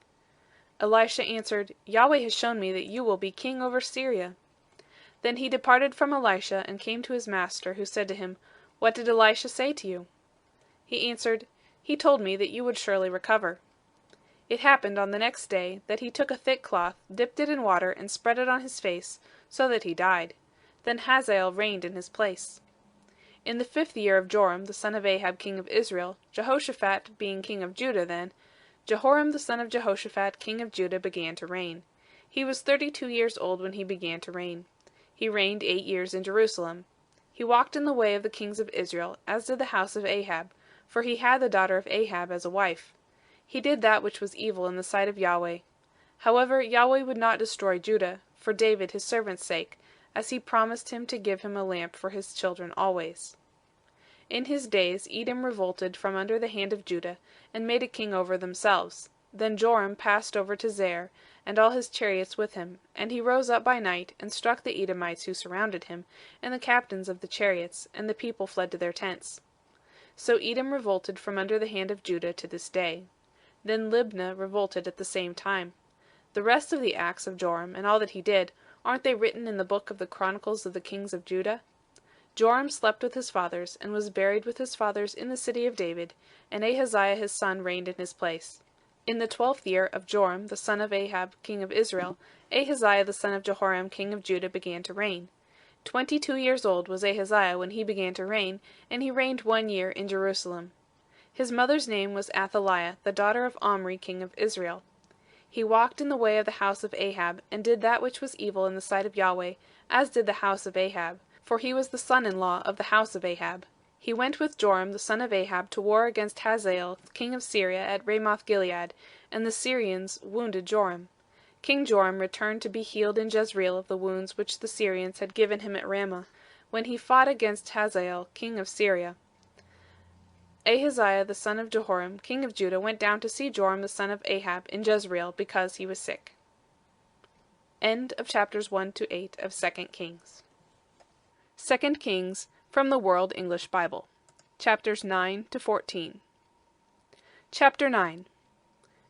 Elisha answered, Yahweh has shown me that you will be king over Syria. Then he departed from Elisha, and came to his master, who said to him, What did Elisha say to you? He answered, He told me that you would surely recover. It happened on the next day that he took a thick cloth, dipped it in water, and spread it on his face, so that he died. Then Hazael reigned in his place. In the 5th year of Joram the son of Ahab king of Israel, Jehoshaphat being king of Judah then, Jehoram the son of Jehoshaphat king of Judah began to reign. He was 32 years old when he began to reign. He reigned 8 years in Jerusalem. He walked in the way of the kings of Israel, as did the house of Ahab, for he had the daughter of Ahab as a wife. He did that which was evil in the sight of Yahweh. However, Yahweh would not destroy Judah, for David his servant's sake, as he promised him to give him a lamp for his children always. In his days Edom revolted from under the hand of Judah, and made a king over themselves. Then Joram passed over to Zair, and all his chariots with him, and he rose up by night, and struck the Edomites who surrounded him, and the captains of the chariots, and the people fled to their tents. So Edom revolted from under the hand of Judah to this day. Then Libnah revolted at the same time. The rest of the acts of Joram, and all that he did, aren't they written in the book of the Chronicles of the kings of Judah? Joram slept with his fathers, and was buried with his fathers in the city of David, and Ahaziah his son reigned in his place. In the 12th year of Joram the son of Ahab king of Israel, Ahaziah the son of Jehoram king of Judah began to reign. 22 years old was Ahaziah when he began to reign, and he reigned 1 year in Jerusalem. His mother's name was Athaliah, the daughter of Omri king of Israel. He walked in the way of the house of Ahab, and did that which was evil in the sight of Yahweh, as did the house of Ahab, for he was the son-in-law of the house of Ahab. He went with Joram the son of Ahab to war against Hazael king of Syria at Ramoth-Gilead, and the Syrians wounded Joram. King Joram returned to be healed in Jezreel of the wounds which the Syrians had given him at Ramah, when he fought against Hazael king of Syria. Ahaziah the son of Jehoram king of Judah went down to see Joram the son of Ahab in Jezreel, because he was sick. End of chapters 1-8 of 2 Kings. 2 Kings from the World English Bible. Chapters 9-14. Chapter 9.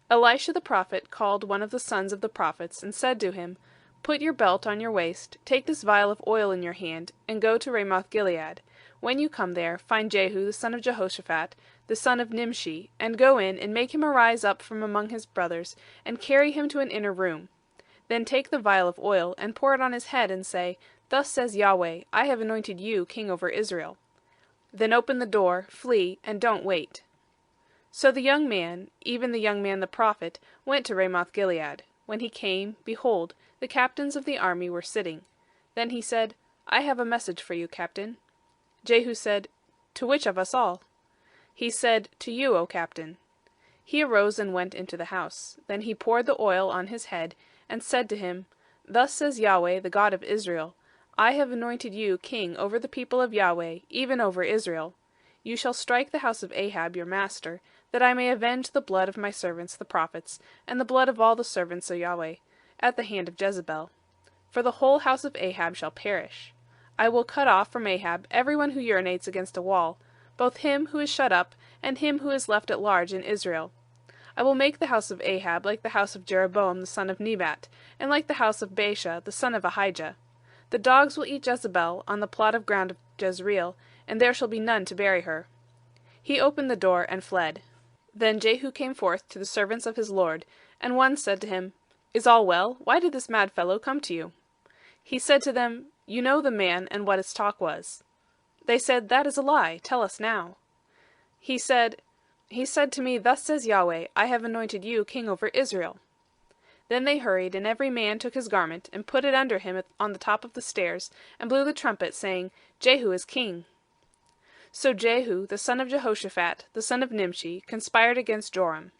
Elisha the prophet called one of the sons of the prophets, and said to him, Put your belt on your waist, take this vial of oil in your hand, and go to Ramoth-Gilead. When you come there, find Jehu the son of Jehoshaphat, the son of Nimshi, and go in, and make him arise up from among his brothers, and carry him to an inner room. Then take the vial of oil, and pour it on his head, and say, Thus says Yahweh, I have anointed you king over Israel. Then open the door, flee, and don't wait. So the young man, even the young man the prophet, went to Ramoth-Gilead. When he came, behold, the captains of the army were sitting. Then he said, I have a message for you, captain. Jehu said, To which of us all? He said, To you, O captain. He arose and went into the house. Then he poured the oil on his head, and said to him, Thus says Yahweh, the God of Israel, I have anointed you king over the people of Yahweh, even over Israel. You shall strike the house of Ahab your master, that I may avenge the blood of my servants the prophets, and the blood of all the servants of Yahweh, at the hand of Jezebel. For the whole house of Ahab shall perish. I will cut off from Ahab everyone who urinates against a wall, both him who is shut up, and him who is left at large in Israel. I will make the house of Ahab like the house of Jeroboam the son of Nebat, and like the house of Baasha the son of Ahijah. The dogs will eat Jezebel on the plot of ground of Jezreel, and there shall be none to bury her." He opened the door and fled. Then Jehu came forth to the servants of his lord, and one said to him, "Is all well? Why did this mad fellow come to you?" He said to them, "You know the man and what his talk was." They said, "That is a lie. Tell us now." He said to me, "Thus says Yahweh, I have anointed you king over Israel." Then they hurried, and every man took his garment, and put it under him on the top of the stairs, and blew the trumpet, saying, "Jehu is king." So Jehu, the son of Jehoshaphat, the son of Nimshi, conspired against Joram.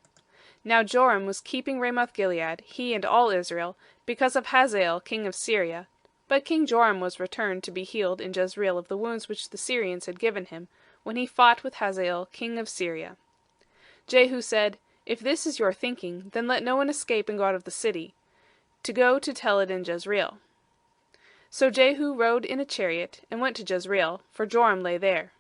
Now Joram was keeping Ramoth-Gilead, he and all Israel, because of Hazael king of Syria. But King Joram was returned to be healed in Jezreel of the wounds which the Syrians had given him, when he fought with Hazael king of Syria. Jehu said, "If this is your thinking, then let no one escape and go out of the city, to go to tell it in Jezreel." So Jehu rode in a chariot, and went to Jezreel, for Joram lay there.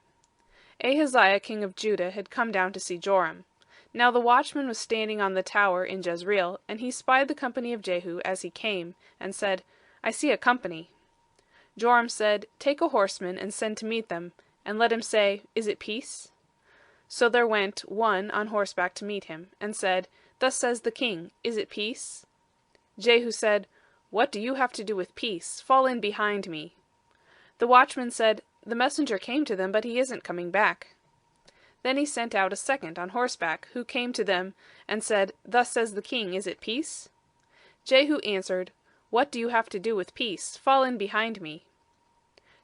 Ahaziah king of Judah had come down to see Joram. Now the watchman was standing on the tower in Jezreel, and he spied the company of Jehu as he came, and said, "I see a company." Joram said, "Take a horseman, and send to meet them, and let him say, 'Is it peace?'" So there went one on horseback to meet him, and said, "Thus says the king, 'Is it peace?'" Jehu said, "What do you have to do with peace? Fall in behind me." The watchman said, "The messenger came to them, but he isn't coming back." Then he sent out a second on horseback, who came to them, and said, "Thus says the king, 'Is it peace?'" Jehu answered, "What do you have to do with peace? Fall in behind me."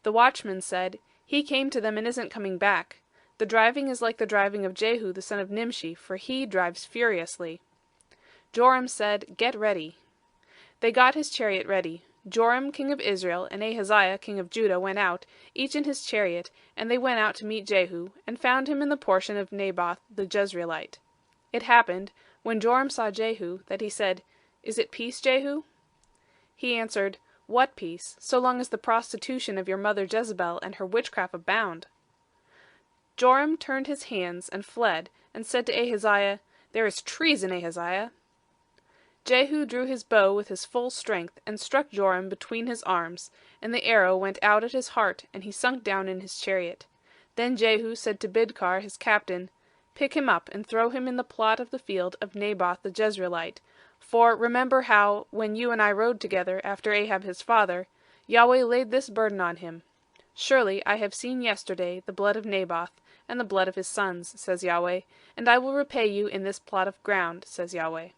The watchman said, "He came to them and isn't coming back. The driving is like the driving of Jehu the son of Nimshi, for he drives furiously." Joram said, "Get ready." They got his chariot ready. Joram king of Israel and Ahaziah king of Judah went out, each in his chariot, and they went out to meet Jehu, and found him in the portion of Naboth the Jezreelite. It happened, when Joram saw Jehu, that he said, "Is it peace, Jehu?" He answered, "What peace, so long as the prostitution of your mother Jezebel and her witchcraft abound?" Joram turned his hands and fled, and said to Ahaziah, "There is treason, Ahaziah." Jehu drew his bow with his full strength, and struck Joram between his arms, and the arrow went out at his heart, and he sunk down in his chariot. Then Jehu said to Bidkar his captain, "Pick him up, and throw him in the plot of the field of Naboth the Jezreelite. For remember how, when you and I rode together after Ahab his father, Yahweh laid this burden on him. Surely I have seen yesterday the blood of Naboth, and the blood of his sons, says Yahweh, and I will repay you in this plot of ground, says Yahweh.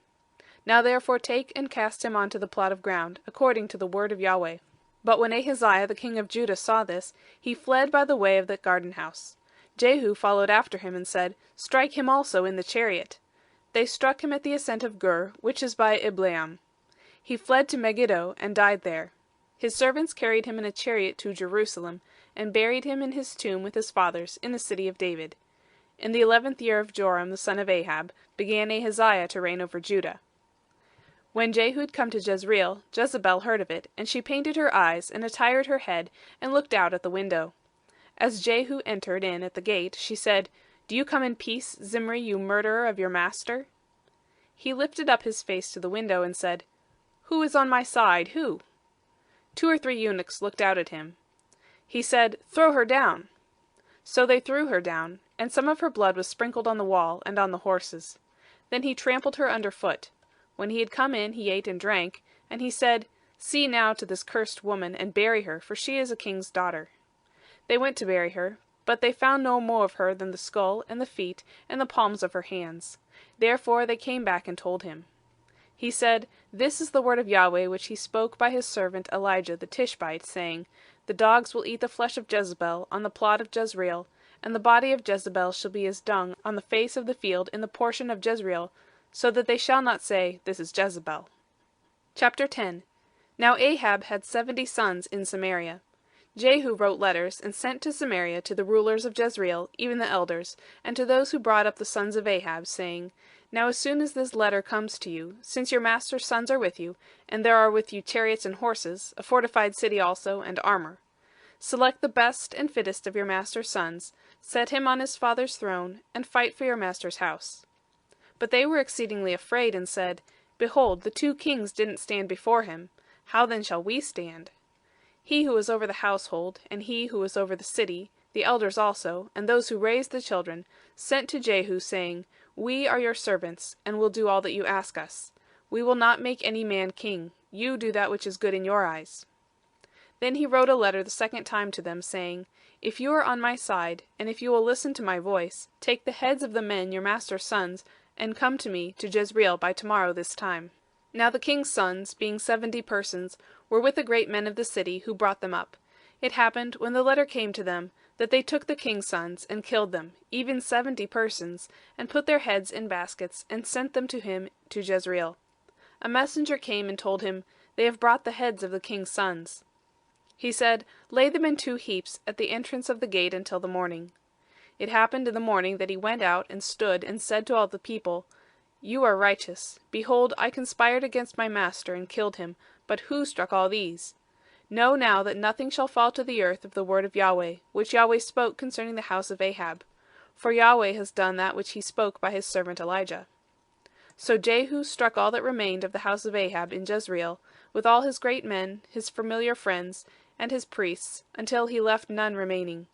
Now therefore take and cast him onto the plot of ground, according to the word of Yahweh." But when Ahaziah the king of Judah saw this, he fled by the way of the garden house. Jehu followed after him and said, "Strike him also in the chariot." They struck him at the ascent of Gur, which is by Ibleam. He fled to Megiddo, and died there. His servants carried him in a chariot to Jerusalem, and buried him in his tomb with his fathers, in the city of David. In the 11th year of Joram the son of Ahab, began Ahaziah to reign over Judah. When Jehu had come to Jezreel, Jezebel heard of it, and she painted her eyes, and attired her head, and looked out at the window. As Jehu entered in at the gate, she said, "Do you come in peace, Zimri, you murderer of your master?" He lifted up his face to the window, and said, "Who is on my side, who?" 2 or 3 eunuchs looked out at him. He said, "Throw her down." So they threw her down, and some of her blood was sprinkled on the wall, and on the horses. Then he trampled her under foot. When he had come in, he ate and drank, and he said, "See now to this cursed woman, and bury her, for she is a king's daughter." They went to bury her, but they found no more of her than the skull, and the feet, and the palms of her hands. Therefore they came back and told him. He said, "This is the word of Yahweh which he spoke by his servant Elijah the Tishbite, saying, The dogs will eat the flesh of Jezebel on the plot of Jezreel, and the body of Jezebel shall be as dung on the face of the field in the portion of Jezreel, so that they shall not say, This is Jezebel." Chapter 10. Now Ahab had 70 sons in Samaria. Jehu wrote letters, and sent to Samaria to the rulers of Jezreel, even the elders, and to those who brought up the sons of Ahab, saying, Now as soon as this letter comes to you, since your master's sons are with you, and there are with you chariots and horses, a fortified city also, and armor, select the best and fittest of your master's sons, set him on his father's throne, and fight for your master's house. But they were exceedingly afraid, and said, Behold, the 2 kings didn't stand before him. How then shall we stand? He who was over the household, and he who was over the city, the elders also, and those who raised the children, sent to Jehu, saying, We are your servants, and will do all that you ask us. We will not make any man king. You do that which is good in your eyes. Then he wrote a letter the 2nd time to them, saying, If you are on my side, and if you will listen to my voice, take the heads of the men your master's sons, and come to me to Jezreel by tomorrow this time. Now the king's sons, being 70 persons, were with the great men of the city, who brought them up. It happened, when the letter came to them, that they took the king's sons, and killed them, even 70 persons, and put their heads in baskets, and sent them to him to Jezreel. A messenger came and told him, They have brought the heads of the king's sons. He said, Lay them in 2 heaps at the entrance of the gate until the morning. It happened in the morning that he went out and stood and said to all the people, You are righteous. Behold, I conspired against my master and killed him, but who struck all these? Know now that nothing shall fall to the earth of the word of Yahweh, which Yahweh spoke concerning the house of Ahab. For Yahweh has done that which he spoke by his servant Elijah. So Jehu struck all that remained of the house of Ahab in Jezreel, with all his great men, his familiar friends, and his priests, until he left none remaining.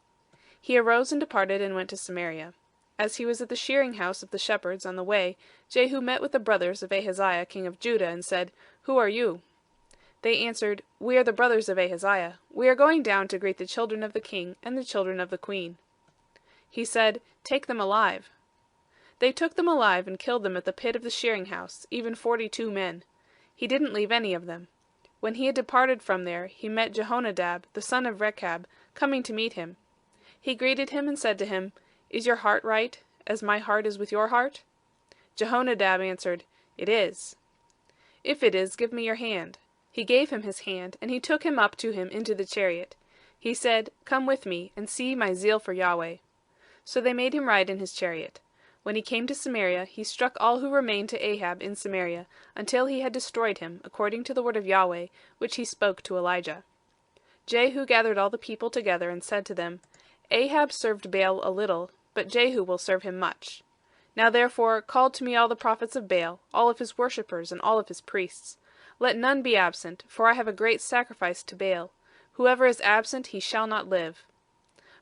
He arose and departed and went to Samaria. As he was at the shearing house of the shepherds on the way, Jehu met with the brothers of Ahaziah king of Judah, and said, Who are you? They answered, We are the brothers of Ahaziah. We are going down to greet the children of the king and the children of the queen. He said, Take them alive. They took them alive and killed them at the pit of the shearing house, even 42 men. He didn't leave any of them. When he had departed from there, he met Jehonadab, the son of Rechab, coming to meet him. He greeted him and said to him, Is your heart right, as my heart is with your heart? Jehonadab answered, It is. If it is, give me your hand. He gave him his hand, and he took him up to him into the chariot. He said, Come with me, and see my zeal for Yahweh. So they made him ride in his chariot. When he came to Samaria, he struck all who remained to Ahab in Samaria, until he had destroyed him, according to the word of Yahweh, which he spoke to Elijah. Jehu gathered all the people together, and said to them, Ahab served Baal a little, but Jehu will serve him much. Now therefore call to me all the prophets of Baal, all of his worshippers, and all of his priests. Let none be absent, for I have a great sacrifice to Baal. Whoever is absent, he shall not live.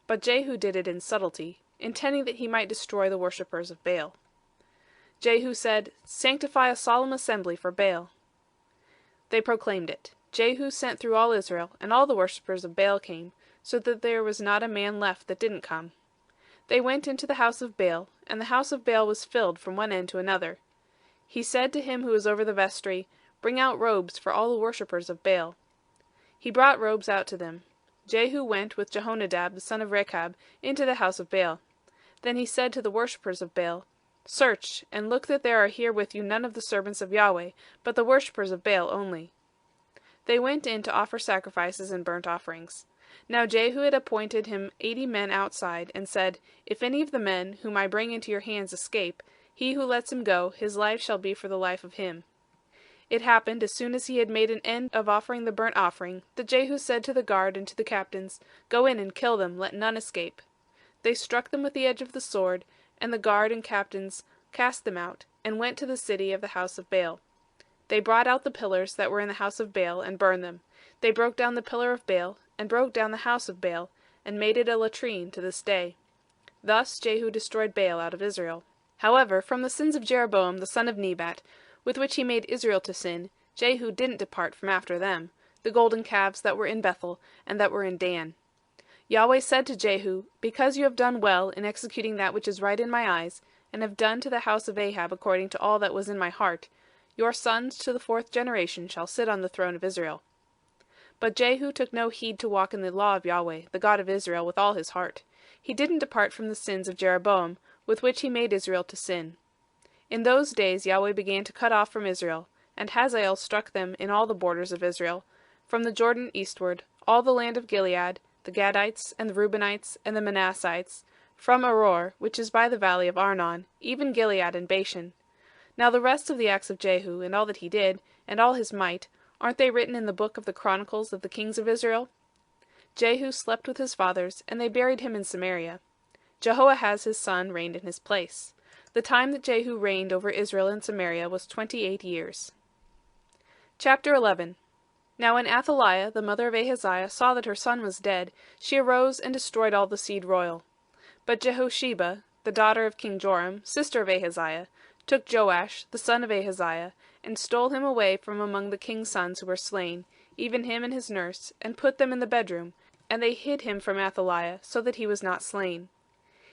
But Jehu did it in subtlety, intending that he might destroy the worshippers of Baal. Jehu said, Sanctify a solemn assembly for Baal. They proclaimed it. Jehu sent through all Israel, and all the worshippers of Baal came, so that there was not a man left that didn't come. They went into the house of Baal, and the house of Baal was filled from one end to another. He said to him who was over the vestry, Bring out robes for all the worshippers of Baal. He brought robes out to them. Jehu went with Jehonadab the son of Rechab into the house of Baal. Then he said to the worshippers of Baal, Search, and look that there are here with you none of the servants of Yahweh, but the worshippers of Baal only. They went in to offer sacrifices and burnt offerings. Now Jehu had appointed him 80 men outside, and said, If any of the men whom I bring into your hands escape, he who lets him go, his life shall be for the life of him. It happened, as soon as he had made an end of offering the burnt offering, that Jehu said to the guard and to the captains, Go in and kill them, let none escape. They struck them with the edge of the sword, and the guard and captains cast them out, and went to the city of the house of Baal. They brought out the pillars that were in the house of Baal, and burned them. They broke down the pillar of Baal, and broke down the house of Baal, and made it a latrine to this day. Thus Jehu destroyed Baal out of Israel. However, from the sins of Jeroboam the son of Nebat, with which he made Israel to sin, Jehu didn't depart from after them, the golden calves that were in Bethel, and that were in Dan. Yahweh said to Jehu, Because you have done well in executing that which is right in my eyes, and have done to the house of Ahab according to all that was in my heart, your sons to the 4th generation shall sit on the throne of Israel. But Jehu took no heed to walk in the law of Yahweh, the God of Israel, with all his heart. He didn't depart from the sins of Jeroboam, with which he made Israel to sin. In those days Yahweh began to cut off from Israel, and Hazael struck them in all the borders of Israel, from the Jordan eastward, all the land of Gilead, the Gadites, and the Reubenites, and the Manassites, from Aror, which is by the valley of Arnon, even Gilead and Bashan. Now the rest of the acts of Jehu, and all that he did, and all his might, aren't they written in the book of the Chronicles of the kings of Israel? Jehu slept with his fathers, and they buried him in Samaria. Jehoahaz his son reigned in his place. The time that Jehu reigned over Israel and Samaria was 28 years. Chapter 11. Now when Athaliah, the mother of Ahaziah, saw that her son was dead, she arose and destroyed all the seed royal. But Jehosheba, the daughter of King Joram, sister of Ahaziah, took Joash, the son of Ahaziah, and stole him away from among the king's sons who were slain, even him and his nurse, and put them in the bedroom, and they hid him from Athaliah, so that he was not slain.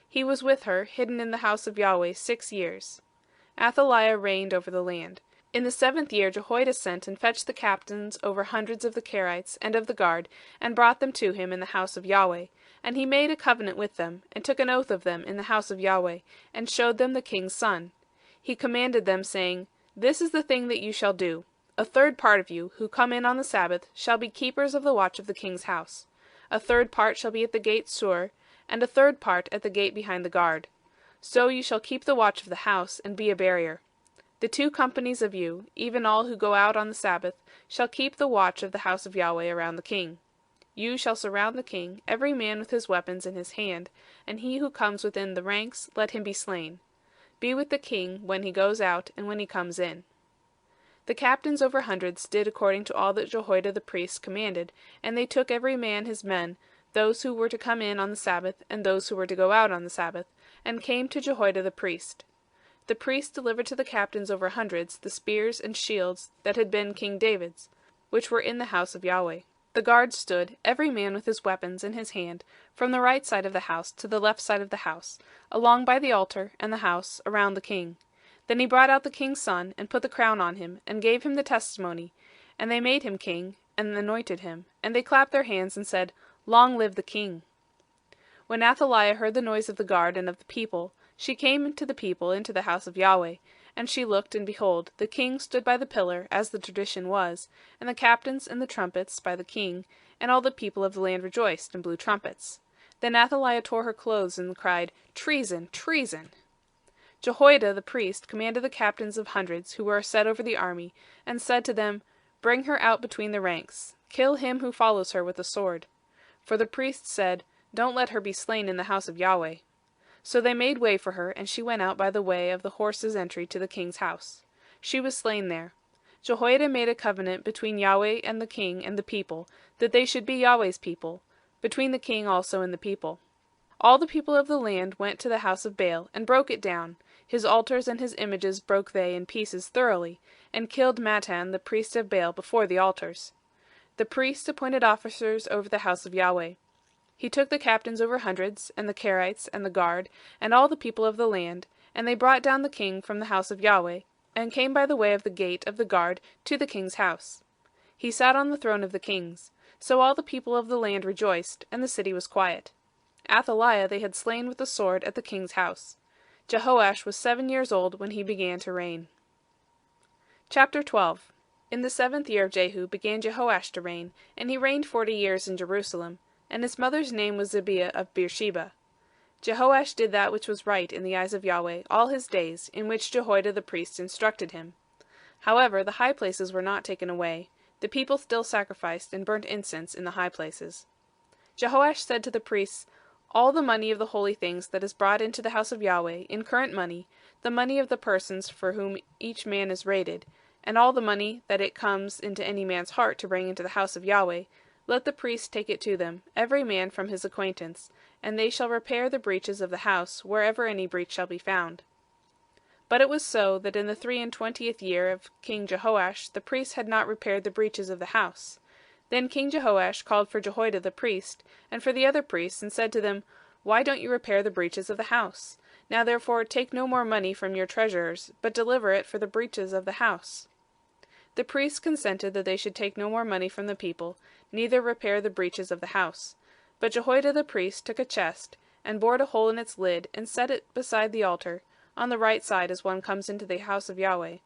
He was with her, hidden in the house of Yahweh 6 years. Athaliah reigned over the land. In the 7th year Jehoiada sent and fetched the captains over hundreds of the Kerites and of the guard, and brought them to him in the house of Yahweh. And he made a covenant with them, and took an oath of them in the house of Yahweh, and showed them the king's son. He commanded them, saying, This is the thing that you shall do. A third part of you, who come in on the Sabbath, shall be keepers of the watch of the king's house. A third part shall be at the gate Sur, and a third part at the gate behind the guard. So you shall keep the watch of the house, and be a barrier. The 2 companies of you, even all who go out on the Sabbath, shall keep the watch of the house of Yahweh around the king. You shall surround the king, every man with his weapons in his hand, and he who comes within the ranks, let him be slain. Be with the king when he goes out and when he comes in. The captains over hundreds did according to all that Jehoiada the priest commanded, and they took every man his men, those who were to come in on the Sabbath, and those who were to go out on the Sabbath, and came to Jehoiada the priest. The priest delivered to the captains over hundreds the spears and shields that had been King David's, which were in the house of Yahweh. The guards stood, every man with his weapons in his hand, from the right side of the house to the left side of the house, along by the altar and the house, around the king. Then he brought out the king's son, and put the crown on him, and gave him the testimony. And they made him king, and anointed him. And they clapped their hands, and said, Long live the king! When Athaliah heard the noise of the guard and of the people, she came to the people into the house of Yahweh. And she looked, and behold, the king stood by the pillar, as the tradition was, and the captains and the trumpets by the king, and all the people of the land rejoiced, and blew trumpets. Then Athaliah tore her clothes, and cried, Treason! Treason! Jehoiada the priest commanded the captains of hundreds who were set over the army, and said to them, Bring her out between the ranks. Kill him who follows her with a sword. For the priests said, Don't let her be slain in the house of Yahweh. So they made way for her, and she went out by the way of the horses' entry to the king's house. She was slain there. Jehoiada made a covenant between Yahweh and the king and the people, that they should be Yahweh's people, between the king also and the people. All the people of the land went to the house of Baal, and broke it down. His altars and his images broke they in pieces thoroughly, and killed Mattan the priest of Baal before the altars. The priest appointed officers over the house of Yahweh. He took the captains over hundreds, and the Kerites, and the guard, and all the people of the land, and they brought down the king from the house of Yahweh, and came by the way of the gate of the guard to the king's house. He sat on the throne of the kings. So all the people of the land rejoiced, and the city was quiet. Athaliah they had slain with the sword at the king's house. Jehoash was 7 years old when he began to reign. Chapter 12. In the 7th year of Jehu began Jehoash to reign, and he reigned 40 years in Jerusalem, and his mother's name was Zibiah of Beersheba. Jehoash did that which was right in the eyes of Yahweh all his days, in which Jehoiada the priest instructed him. However, the high places were not taken away. The people still sacrificed and burnt incense in the high places. Jehoash said to the priests, All the money of the holy things that is brought into the house of Yahweh, in current money, the money of the persons for whom each man is rated, and all the money that it comes into any man's heart to bring into the house of Yahweh, let the priests take it to them, every man from his acquaintance, and they shall repair the breaches of the house, wherever any breach shall be found. But it was so, that in the 23rd year of King Jehoash the priests had not repaired the breaches of the house. Then King Jehoash called for Jehoiada the priest, and for the other priests, and said to them, Why don't you repair the breaches of the house? Now therefore take no more money from your treasurers, but deliver it for the breaches of the house. The priests consented that they should take no more money from the people, neither repair the breaches of the house. But Jehoiada the priest took a chest, and bored a hole in its lid, and set it beside the altar, on the right side as one comes into the house of Yahweh.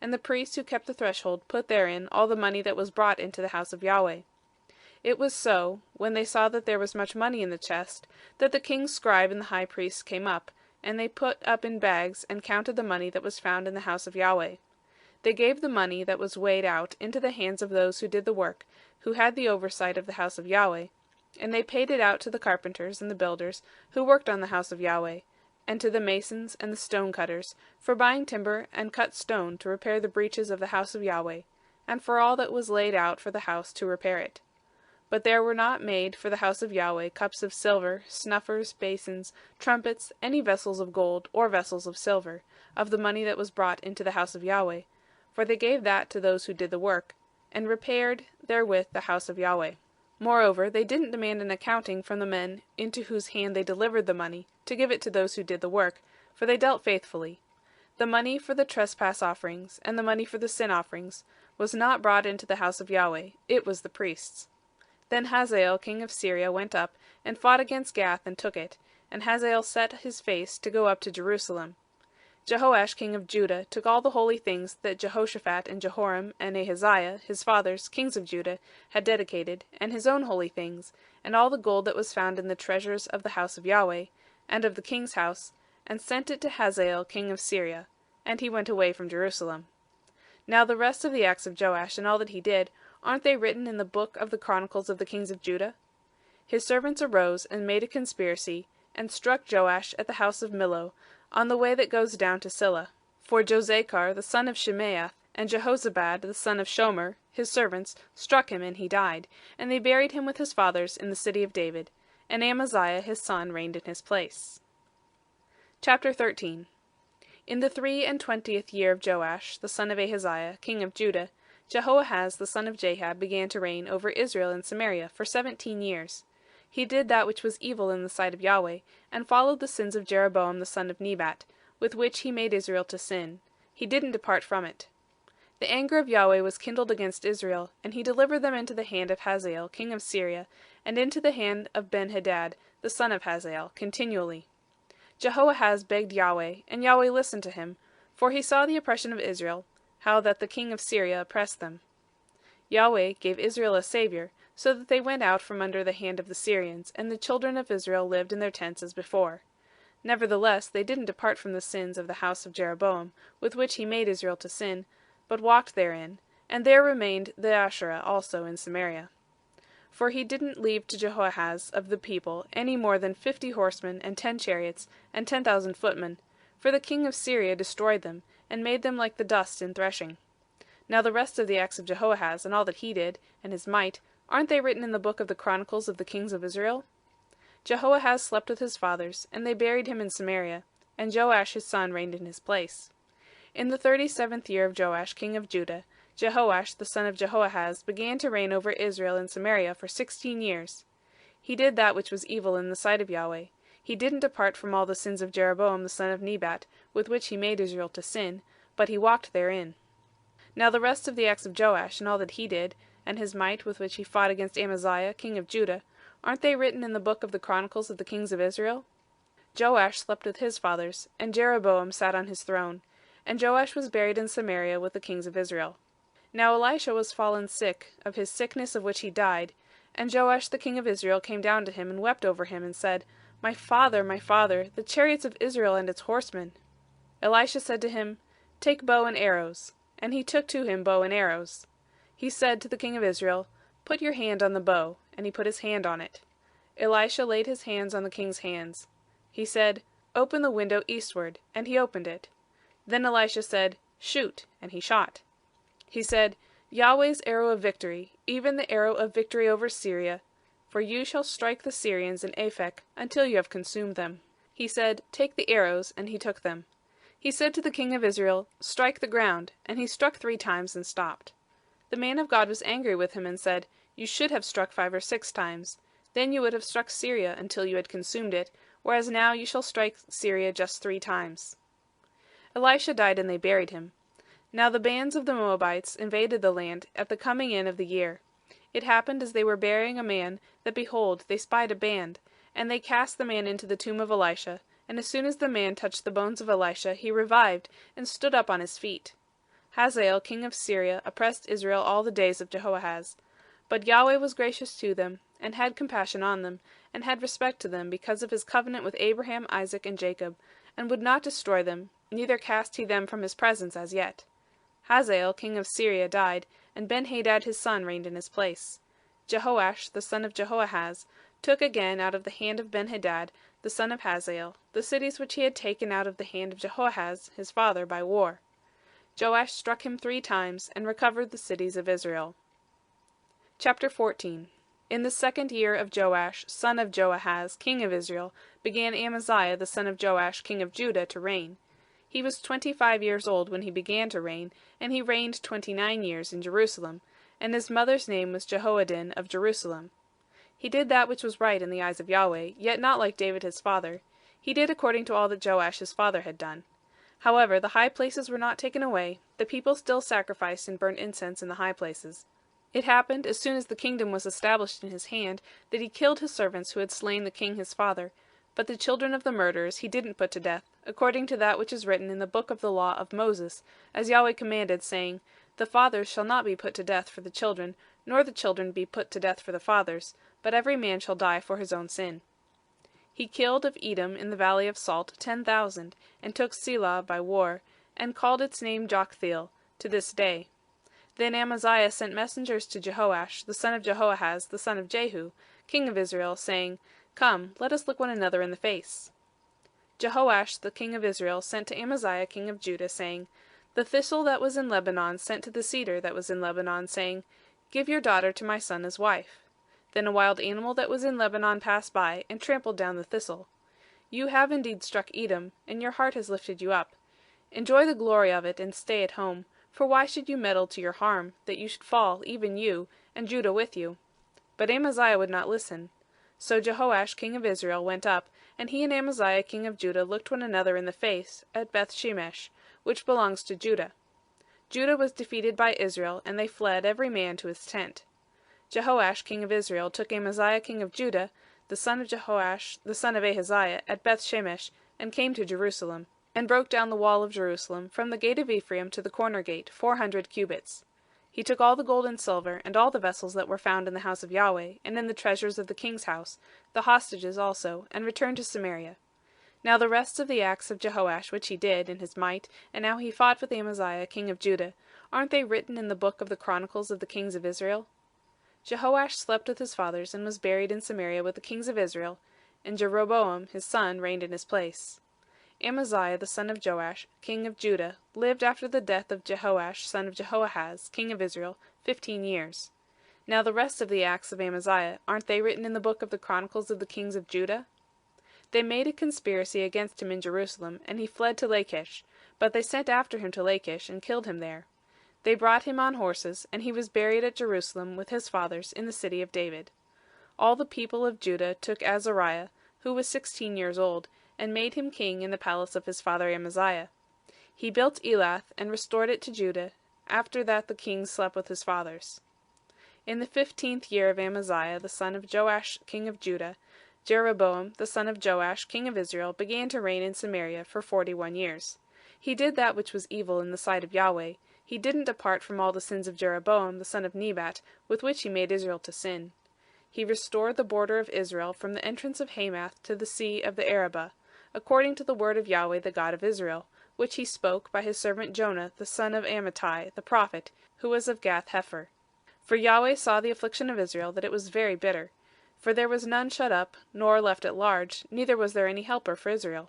And the priests who kept the threshold put therein all the money that was brought into the house of Yahweh. It was so, when they saw that there was much money in the chest, that the king's scribe and the high priest came up, and they put up in bags and counted the money that was found in the house of Yahweh. They gave the money that was weighed out into the hands of those who did the work, who had the oversight of the house of Yahweh, and they paid it out to the carpenters and the builders who worked on the house of Yahweh, and to the masons and the stone cutters, for buying timber and cut stone to repair the breaches of the house of Yahweh, and for all that was laid out for the house to repair it. But there were not made for the house of Yahweh cups of silver, snuffers, basins, trumpets, any vessels of gold, or vessels of silver, of the money that was brought into the house of Yahweh, for they gave that to those who did the work, and repaired therewith the house of Yahweh. Moreover, they didn't demand an accounting from the men into whose hand they delivered the money, to give it to those who did the work, for they dealt faithfully. The money for the trespass offerings, and the money for the sin offerings, was not brought into the house of Yahweh, it was the priests. Then Hazael king of Syria went up, and fought against Gath, and took it, and Hazael set his face to go up to Jerusalem. Jehoash king of Judah took all the holy things that Jehoshaphat and Jehoram and Ahaziah, his fathers, kings of Judah, had dedicated, and his own holy things, and all the gold that was found in the treasures of the house of Yahweh, and of the king's house, and sent it to Hazael king of Syria, and he went away from Jerusalem. Now the rest of the acts of Joash and all that he did, aren't they written in the book of the chronicles of the kings of Judah? His servants arose and made a conspiracy, and struck Joash at the house of Millo, on the way that goes down to Silla. For Jozachar the son of Shimeath, and Jehozabad the son of Shomer, his servants, struck him, and he died, and they buried him with his fathers in the city of David, and Amaziah his son reigned in his place. Chapter 13. In the 23 year of Joash, the son of Ahaziah, king of Judah, Jehoahaz the son of Jahab began to reign over Israel and Samaria for 17 years. He did that which was evil in the sight of Yahweh, and followed the sins of Jeroboam the son of Nebat, with which he made Israel to sin. He didn't depart from it. The anger of Yahweh was kindled against Israel, and he delivered them into the hand of Hazael king of Syria, and into the hand of Ben-Hadad the son of Hazael, continually. Jehoahaz begged Yahweh, and Yahweh listened to him, for he saw the oppression of Israel, how that the king of Syria oppressed them. Yahweh gave Israel a Savior, so that they went out from under the hand of the Syrians, and the children of Israel lived in their tents as before. Nevertheless, they didn't depart from the sins of the house of Jeroboam, with which he made Israel to sin, but walked therein, and there remained the Asherah also in Samaria. For he didn't leave to Jehoahaz of the people any more than 50 horsemen, and 10 chariots, and 10,000 footmen, for the king of Syria destroyed them, and made them like the dust in threshing. Now the rest of the acts of Jehoahaz, and all that he did, and his might, aren't they written in the book of the chronicles of the kings of Israel? Jehoahaz slept with his fathers, and they buried him in Samaria, and Joash his son reigned in his place. In the 37th year of Joash king of Judah, Jehoash the son of Jehoahaz began to reign over Israel and Samaria for 16 years. He did that which was evil in the sight of Yahweh. He didn't depart from all the sins of Jeroboam the son of Nebat, with which he made Israel to sin, but he walked therein. Now the rest of the acts of Joash and all that he did, and his might with which he fought against Amaziah king of Judah, aren't they written in the book of the chronicles of the kings of Israel? Joash slept with his fathers, and Jeroboam sat on his throne, and Joash was buried in Samaria with the kings of Israel. Now Elisha was fallen sick, of his sickness of which he died, and Joash the king of Israel came down to him, and wept over him, and said, my father, the chariots of Israel and its horsemen. Elisha said to him, take bow and arrows. And he took to him bow and arrows. He said to the king of Israel, put your hand on the bow, and he put his hand on it. Elisha laid his hands on the king's hands. He said, open the window eastward, and he opened it. Then Elisha said, shoot, and he shot. He said, Yahweh's arrow of victory, even the arrow of victory over Syria, for you shall strike the Syrians in Aphek until you have consumed them. He said, take the arrows, and he took them. He said to the king of Israel, strike the ground, and he struck 3 times and stopped. The man of God was angry with him and said, you should have struck 5 or 6 times. Then you would have struck Syria until you had consumed it, whereas now you shall strike Syria just 3 times. Elisha died, and they buried him. Now the bands of the Moabites invaded the land at the coming in of the year. It happened as they were burying a man, that behold, they spied a band, and they cast the man into the tomb of Elisha, and as soon as the man touched the bones of Elisha, he revived, and stood up on his feet. Hazael king of Syria oppressed Israel all the days of Jehoahaz. But Yahweh was gracious to them, and had compassion on them, and had respect to them, because of his covenant with Abraham, Isaac, and Jacob, and would not destroy them, neither cast he them from his presence as yet. Hazael king of Syria died, and Ben-Hadad his son reigned in his place. Jehoash the son of Jehoahaz took again out of the hand of Ben-Hadad the son of Hazael, the cities which he had taken out of the hand of Jehoahaz his father by war. Joash struck him 3 times, and recovered the cities of Israel. Chapter 14. In the 2nd year of Joash, son of Joahaz, king of Israel, began Amaziah the son of Joash, king of Judah, to reign. He was 25 years old when he began to reign, and he reigned 29 years in Jerusalem, and his mother's name was Jehoaddin of Jerusalem. He did that which was right in the eyes of Yahweh, yet not like David his father. He did according to all that Joash his father had done. However, the high places were not taken away. The people still sacrificed and burnt incense in the high places. It happened, as soon as the kingdom was established in his hand, that he killed his servants who had slain the king his father. But the children of the murderers he didn't put to death, according to that which is written in the book of the law of Moses, as Yahweh commanded, saying, The fathers shall not be put to death for the children, nor the children be put to death for the fathers, but every man shall die for his own sin. He killed of Edom in the valley of Salt 10,000, and took Selah by war, and called its name Joktheel, to this day. Then Amaziah sent messengers to Jehoash, the son of Jehoahaz, the son of Jehu, king of Israel, saying, Come, let us look one another in the face. Jehoash, the king of Israel, sent to Amaziah, king of Judah, saying, The thistle that was in Lebanon sent to the cedar that was in Lebanon, saying, Give your daughter to my son as wife. Then a wild animal that was in Lebanon passed by, and trampled down the thistle. You have indeed struck Edom, and your heart has lifted you up. Enjoy the glory of it, and stay at home, for why should you meddle to your harm, that you should fall, even you, and Judah with you? But Amaziah would not listen. So Jehoash king of Israel went up, and he and Amaziah king of Judah looked one another in the face, at Beth-shemesh, which belongs to Judah. Judah was defeated by Israel, and they fled every man to his tent. Jehoash king of Israel took Amaziah king of Judah, the son of Jehoash, the son of Ahaziah, at Beth-shemesh, and came to Jerusalem, and broke down the wall of Jerusalem, from the gate of Ephraim to the corner gate, 400 cubits. He took all the gold and silver, and all the vessels that were found in the house of Yahweh, and in the treasures of the king's house, the hostages also, and returned to Samaria. Now the rest of the acts of Jehoash which he did, in his might, and how he fought with Amaziah king of Judah, aren't they written in the book of the Chronicles of the kings of Israel? Jehoash slept with his fathers, and was buried in Samaria with the kings of Israel, and Jeroboam his son reigned in his place. Amaziah the son of Joash, king of Judah, lived after the death of Jehoash son of Jehoahaz, king of Israel, 15 years. Now the rest of the acts of Amaziah, aren't they written in the book of the Chronicles of the kings of Judah? They made a conspiracy against him in Jerusalem, and he fled to Lachish, but they sent after him to Lachish, and killed him there. They brought him on horses, and he was buried at Jerusalem with his fathers in the city of David. All the people of Judah took Azariah, who was 16 years old, and made him king in the palace of his father Amaziah. He built Elath, and restored it to Judah. After that the king slept with his fathers. In the 15th year of Amaziah the son of Joash king of Judah, Jeroboam the son of Joash king of Israel began to reign in Samaria for 41 years. He did that which was evil in the sight of Yahweh. He didn't depart from all the sins of Jeroboam the son of Nebat, with which he made Israel to sin. He restored the border of Israel from the entrance of Hamath to the sea of the Arabah, according to the word of Yahweh the God of Israel, which he spoke by his servant Jonah the son of Amittai the prophet, who was of Gath-hepher. For Yahweh saw the affliction of Israel, that it was very bitter. For there was none shut up, nor left at large, neither was there any helper for Israel.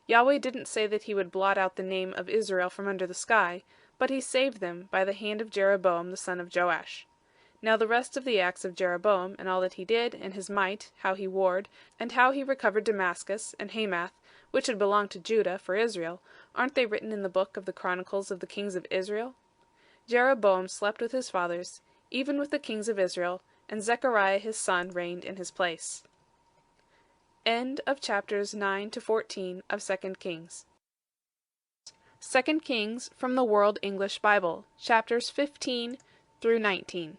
Yahweh didn't say that he would blot out the name of Israel from under the sky, but he saved them by the hand of Jeroboam the son of Joash. Now the rest of the acts of Jeroboam, and all that he did, and his might, how he warred, and how he recovered Damascus, and Hamath, which had belonged to Judah, for Israel, aren't they written in the book of the Chronicles of the kings of Israel? Jeroboam slept with his fathers, even with the kings of Israel, and Zechariah his son reigned in his place. End of chapters 9 to 14 of 2 Kings. 2 Kings from the World English Bible, chapters 15 through 19.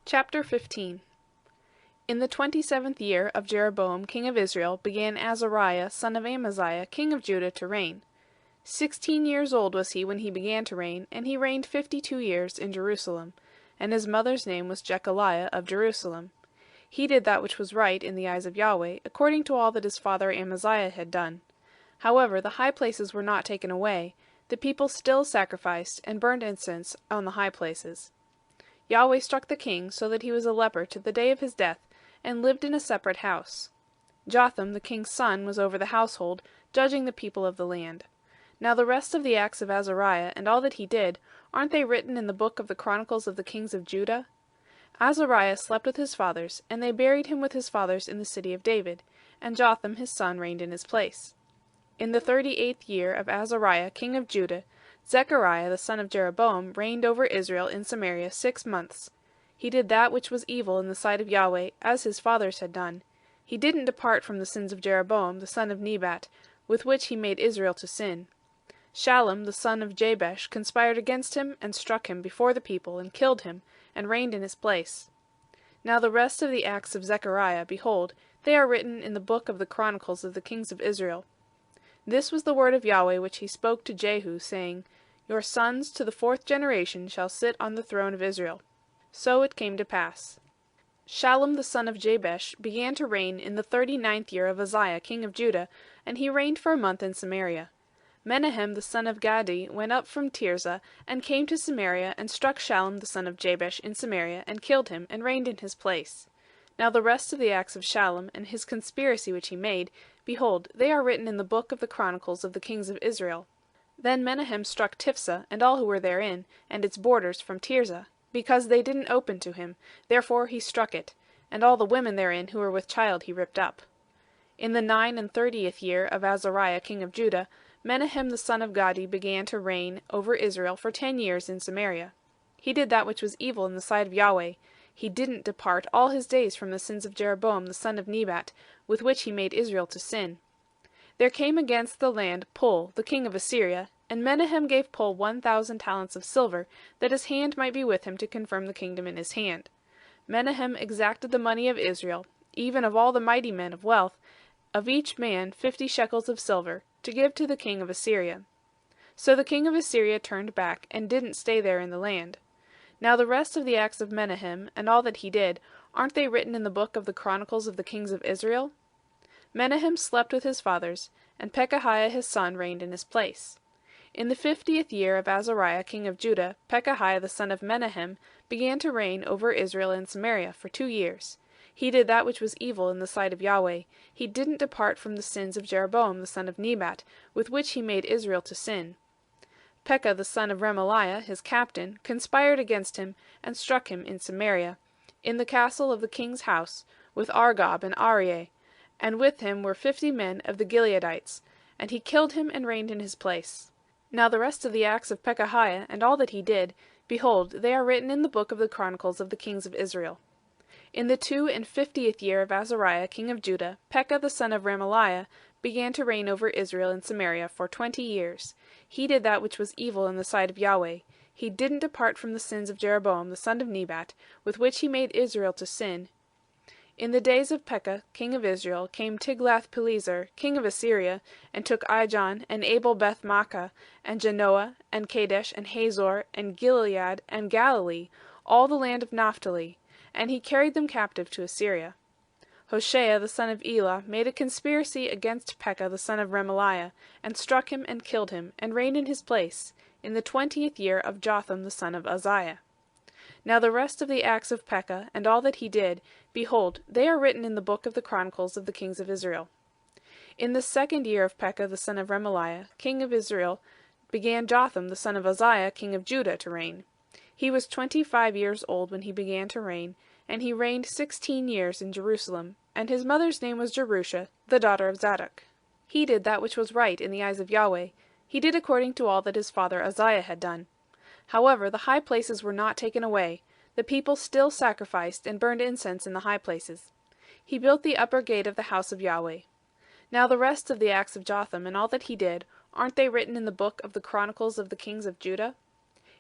Chapter 15. In the 27th year of Jeroboam king of Israel began Azariah son of Amaziah king of Judah to reign. 16 years old was he when he began to reign, and he reigned 52 years in Jerusalem, and his mother's name was Jechaliah of Jerusalem. He did that which was right in the eyes of Yahweh, according to all that his father Amaziah had done. However, the high places were not taken away. The people still sacrificed and burned incense on the high places. Yahweh struck the king so that he was a leper to the day of his death, and lived in a separate house. Jotham the king's son was over the household, judging the people of the land. Now the rest of the acts of Azariah, and all that he did, aren't they written in the book of the Chronicles of the kings of Judah? Azariah slept with his fathers, and they buried him with his fathers in the city of David, and Jotham his son reigned in his place. In the 38th year of Azariah king of Judah, Zechariah the son of Jeroboam reigned over Israel in Samaria 6 months. He did that which was evil in the sight of Yahweh, as his fathers had done. He didn't depart from the sins of Jeroboam the son of Nebat, with which he made Israel to sin. Shallum the son of Jabesh conspired against him, and struck him before the people, and killed him, and reigned in his place. Now the rest of the acts of Zechariah, behold, they are written in the book of the Chronicles of the kings of Israel. This was the word of Yahweh which he spoke to Jehu, saying, Your sons to the 4th generation shall sit on the throne of Israel. So it came to pass. Shallum the son of Jabesh began to reign in the 39th year of Uzziah king of Judah, and he reigned for a month in Samaria. Menahem the son of Gadi went up from Tirzah, and came to Samaria, and struck Shallum the son of Jabesh in Samaria, and killed him, and reigned in his place. Now the rest of the acts of Shallum, and his conspiracy which he made, behold, they are written in the book of the Chronicles of the kings of Israel. Then Menahem struck Tiphsah, and all who were therein, and its borders from Tirzah, because they didn't open to him, therefore he struck it, and all the women therein who were with child he ripped up. In the 39th year of Azariah king of Judah, Menahem the son of Gadi began to reign over Israel for 10 years in Samaria. He did that which was evil in the sight of Yahweh. He didn't depart all his days from the sins of Jeroboam the son of Nebat, with which he made Israel to sin. There came against the land Pul, the king of Assyria, and Menahem gave Pul 1,000 talents of silver, that his hand might be with him to confirm the kingdom in his hand. Menahem exacted the money of Israel, even of all the mighty men of wealth, of each man 50 shekels of silver, to give to the king of Assyria. So the king of Assyria turned back, and didn't stay there in the land. Now the rest of the acts of Menahem, and all that he did, aren't they written in the book of the Chronicles of the kings of Israel? Menahem slept with his fathers, and Pekahiah his son reigned in his place. In the 50th year of Azariah king of Judah, Pekahiah the son of Menahem began to reign over Israel in Samaria for 2 years. He did that which was evil in the sight of Yahweh. He didn't depart from the sins of Jeroboam the son of Nebat, with which he made Israel to sin. Pekah the son of Remaliah, his captain, conspired against him, and struck him in Samaria, in the castle of the king's house, with Argob and Arieh, and with him were 50 men of the Gileadites, and he killed him and reigned in his place. Now the rest of the acts of Pekahiah, and all that he did, behold, they are written in the book of the Chronicles of the kings of Israel. In the 52nd year of Azariah king of Judah, Pekah the son of Remaliah began to reign over Israel in Samaria for 20 years. He did that which was evil in the sight of Yahweh. He didn't depart from the sins of Jeroboam the son of Nebat, with which he made Israel to sin. In the days of Pekah king of Israel came Tiglath-Pileser king of Assyria, and took Ijon, and Abel-Beth-Maachah, and Janoah, and Kadesh, and Hazor, and Gilead, and Galilee, all the land of Naphtali, and he carried them captive to Assyria. Hoshea the son of Elah made a conspiracy against Pekah the son of Remaliah, and struck him and killed him, and reigned in his place, in the 20th year of Jotham the son of Uzziah. Now the rest of the acts of Pekah, and all that he did, behold, they are written in the book of the Chronicles of the kings of Israel. In the 2nd year of Pekah the son of Remaliah, king of Israel, began Jotham the son of Uzziah king of Judah to reign. He was 25 years old when he began to reign, and he reigned 16 years in Jerusalem, and his mother's name was Jerusha, the daughter of Zadok. He did that which was right in the eyes of Yahweh. He did according to all that his father Uzziah had done. However, the high places were not taken away. The people still sacrificed and burned incense in the high places. He built the upper gate of the house of Yahweh. Now the rest of the acts of Jotham and all that he did, aren't they written in the book of the Chronicles of the kings of Judah?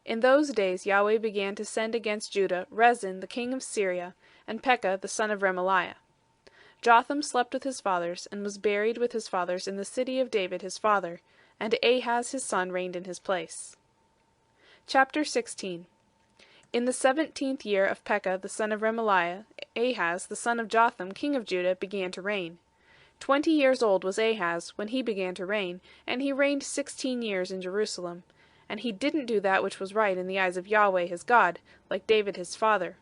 In those days Yahweh began to send against Judah Rezin the king of Syria, and Pekah the son of Remaliah. Jotham slept with his fathers, and was buried with his fathers in the city of David his father, and Ahaz his son reigned in his place. Chapter 16. In the 17th year of Pekah the son of Remaliah, Ahaz the son of Jotham king of Judah began to reign. 20 years old was Ahaz when he began to reign, and he reigned 16 years in Jerusalem. And he didn't do that which was right in the eyes of Yahweh his God, like David his father.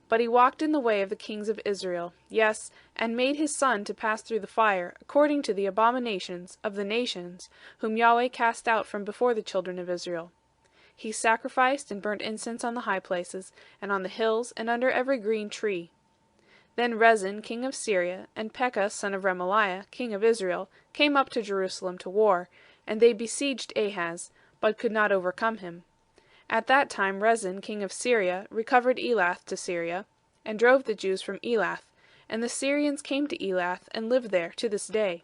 But he walked in the way of the kings of Israel, yes, and made his son to pass through the fire, according to the abominations of the nations whom Yahweh cast out from before the children of Israel. He sacrificed and burnt incense on the high places, and on the hills, and under every green tree. Then Rezin king of Syria, and Pekah son of Remaliah king of Israel, came up to Jerusalem to war, and they besieged Ahaz, but could not overcome him. At that time Rezin king of Syria recovered Elath to Syria, and drove the Jews from Elath, and the Syrians came to Elath, and live there to this day.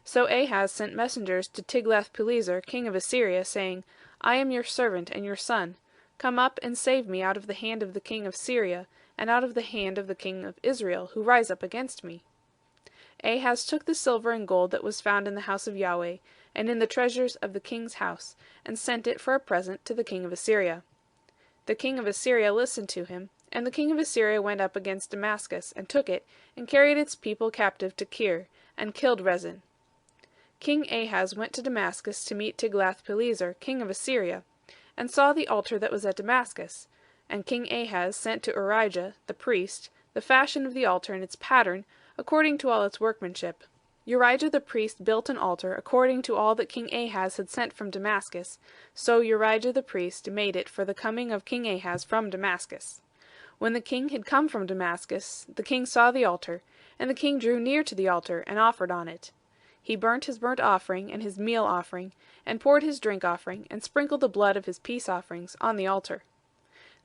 So Ahaz sent messengers to Tiglath-Pileser king of Assyria, saying, I am your servant and your son. Come up and save me out of the hand of the king of Syria, and out of the hand of the king of Israel, who rise up against me. Ahaz took the silver and gold that was found in the house of Yahweh, and in the treasures of the king's house, and sent it for a present to the king of Assyria. The king of Assyria listened to him, and the king of Assyria went up against Damascus, and took it, and carried its people captive to Kir, and killed Rezin. King Ahaz went to Damascus to meet Tiglath-Pileser king of Assyria, and saw the altar that was at Damascus. And King Ahaz sent to Urijah the priest the fashion of the altar and its pattern, according to all its workmanship. Urijah the priest built an altar according to all that King Ahaz had sent from Damascus, so Urijah the priest made it for the coming of King Ahaz from Damascus. When the king had come from Damascus, the king saw the altar, and the king drew near to the altar, and offered on it. He burnt his burnt offering and his meal offering, and poured his drink offering, and sprinkled the blood of his peace offerings on the altar.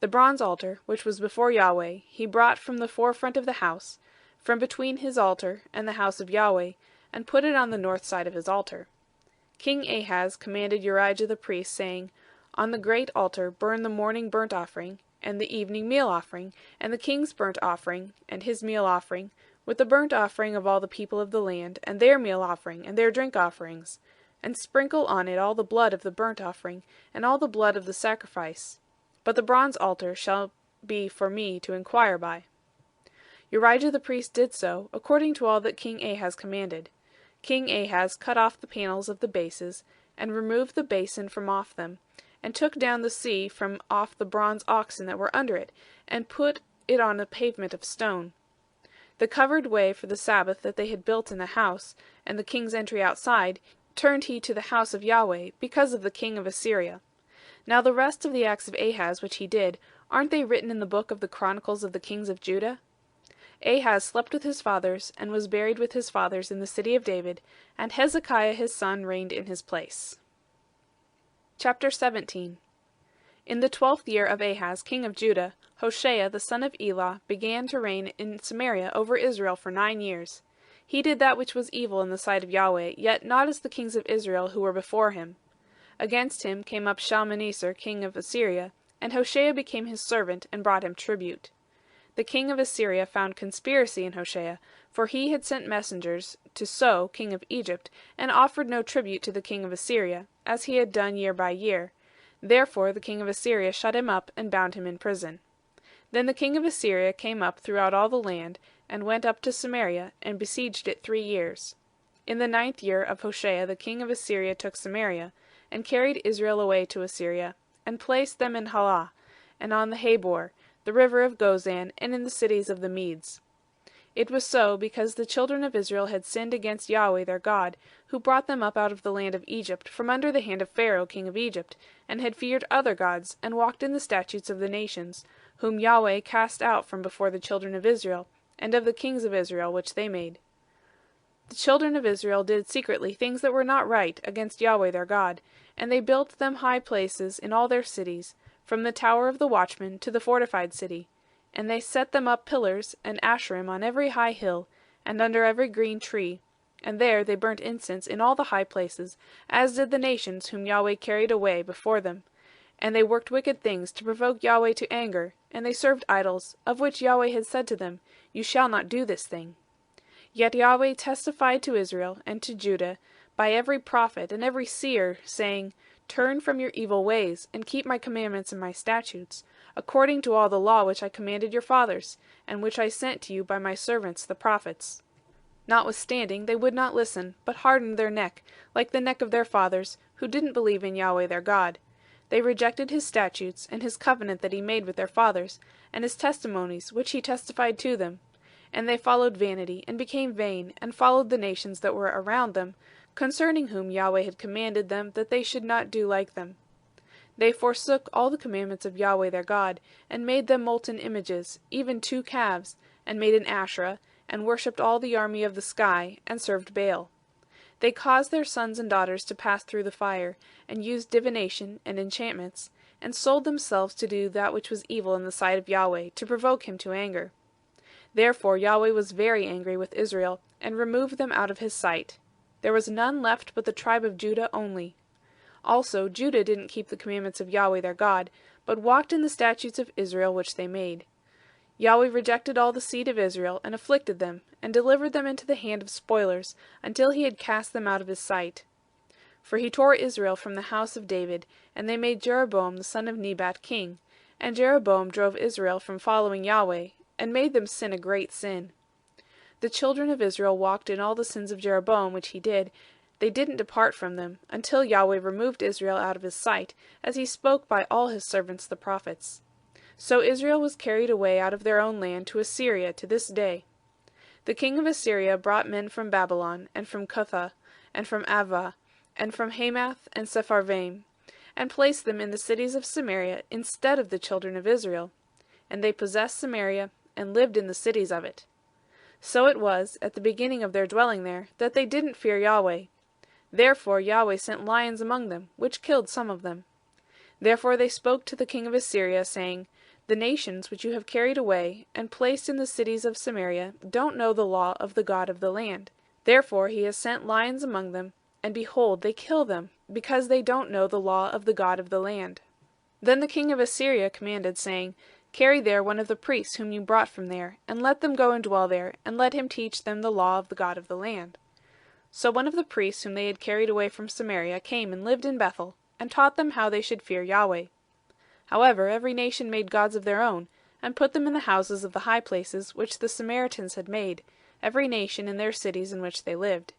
The bronze altar, which was before Yahweh, he brought from the forefront of the house, from between his altar and the house of Yahweh, and put it on the north side of his altar. King Ahaz commanded Urijah the priest, saying, On the great altar burn the morning burnt offering, and the evening meal offering, and the king's burnt offering, and his meal offering, with the burnt offering of all the people of the land, and their meal offering, and their drink offerings, and sprinkle on it all the blood of the burnt offering, and all the blood of the sacrifice. But the bronze altar shall be for me to inquire by. Urijah the priest did so, according to all that King Ahaz commanded. King Ahaz cut off the panels of the bases, and removed the basin from off them, and took down the sea from off the bronze oxen that were under it, and put it on a pavement of stone. The covered way for the Sabbath that they had built in the house, and the king's entry outside, turned he to the house of Yahweh, because of the king of Assyria. Now the rest of the acts of Ahaz which he did, aren't they written in the book of the Chronicles of the kings of Judah? Ahaz slept with his fathers, and was buried with his fathers in the city of David, and Hezekiah his son reigned in his place. Chapter 17. In the 12th year of Ahaz king of Judah, Hoshea the son of Elah began to reign in Samaria over Israel for 9 years. He did that which was evil in the sight of Yahweh, yet not as the kings of Israel who were before him. Against him came up Shalmaneser king of Assyria, and Hoshea became his servant, and brought him tribute. The king of Assyria found conspiracy in Hoshea, for he had sent messengers to So king of Egypt, and offered no tribute to the king of Assyria, as he had done year by year. Therefore the king of Assyria shut him up, and bound him in prison. Then the king of Assyria came up throughout all the land, and went up to Samaria, and besieged it 3 years. In the 9th year of Hoshea the king of Assyria took Samaria, and carried Israel away to Assyria, and placed them in Halah, and on the Habor, the river of Gozan, and in the cities of the Medes. It was so, because the children of Israel had sinned against Yahweh their God, who brought them up out of the land of Egypt, from under the hand of Pharaoh king of Egypt, and had feared other gods, and walked in the statutes of the nations, whom Yahweh cast out from before the children of Israel, and of the kings of Israel which they made. The children of Israel did secretly things that were not right against Yahweh their God, and they built them high places in all their cities, from the tower of the watchman to the fortified city. And they set them up pillars and asherim on every high hill, and under every green tree, and there they burnt incense in all the high places, as did the nations whom Yahweh carried away before them. And they worked wicked things to provoke Yahweh to anger, and they served idols, of which Yahweh had said to them, You shall not do this thing. Yet Yahweh testified to Israel and to Judah by every prophet and every seer, saying, Turn from your evil ways, and keep my commandments and my statutes, according to all the law which I commanded your fathers, and which I sent to you by my servants the prophets. Notwithstanding, they would not listen, but hardened their neck, like the neck of their fathers, who didn't believe in Yahweh their God. They rejected his statutes, and his covenant that he made with their fathers, and his testimonies which he testified to them. And they followed vanity, and became vain, and followed the nations that were around them, concerning whom Yahweh had commanded them that they should not do like them. They forsook all the commandments of Yahweh their God, and made them molten images, even 2 calves, and made an Asherah, and worshipped all the army of the sky, and served Baal. They caused their sons and daughters to pass through the fire, and used divination and enchantments, and sold themselves to do that which was evil in the sight of Yahweh, to provoke him to anger. Therefore Yahweh was very angry with Israel, and removed them out of his sight. There was none left but the tribe of Judah only. Also Judah didn't keep the commandments of Yahweh their God, but walked in the statutes of Israel which they made. Yahweh rejected all the seed of Israel, and afflicted them, and delivered them into the hand of spoilers, until he had cast them out of his sight. For he tore Israel from the house of David, and they made Jeroboam the son of Nebat king, and Jeroboam drove Israel from following Yahweh, and made them sin a great sin. The children of Israel walked in all the sins of Jeroboam which he did. They didn't depart from them, until Yahweh removed Israel out of his sight, as he spoke by all his servants the prophets. So Israel was carried away out of their own land to Assyria to this day. The king of Assyria brought men from Babylon, and from Cutha, and from Avva, and from Hamath and Sepharvaim, and placed them in the cities of Samaria instead of the children of Israel. And they possessed Samaria, and lived in the cities of it. So it was, at the beginning of their dwelling there, that they didn't fear Yahweh. Therefore Yahweh sent lions among them, which killed some of them. Therefore they spoke to the king of Assyria, saying, The nations which you have carried away, and placed in the cities of Samaria, don't know the law of the God of the land. Therefore he has sent lions among them, and behold, they kill them, because they don't know the law of the God of the land. Then the king of Assyria commanded, saying, Carry there one of the priests whom you brought from there, and let them go and dwell there, and let him teach them the law of the God of the land. So one of the priests whom they had carried away from Samaria came and lived in Bethel, and taught them how they should fear Yahweh. However, every nation made gods of their own, and put them in the houses of the high places which the Samaritans had made, every nation in their cities in which they lived.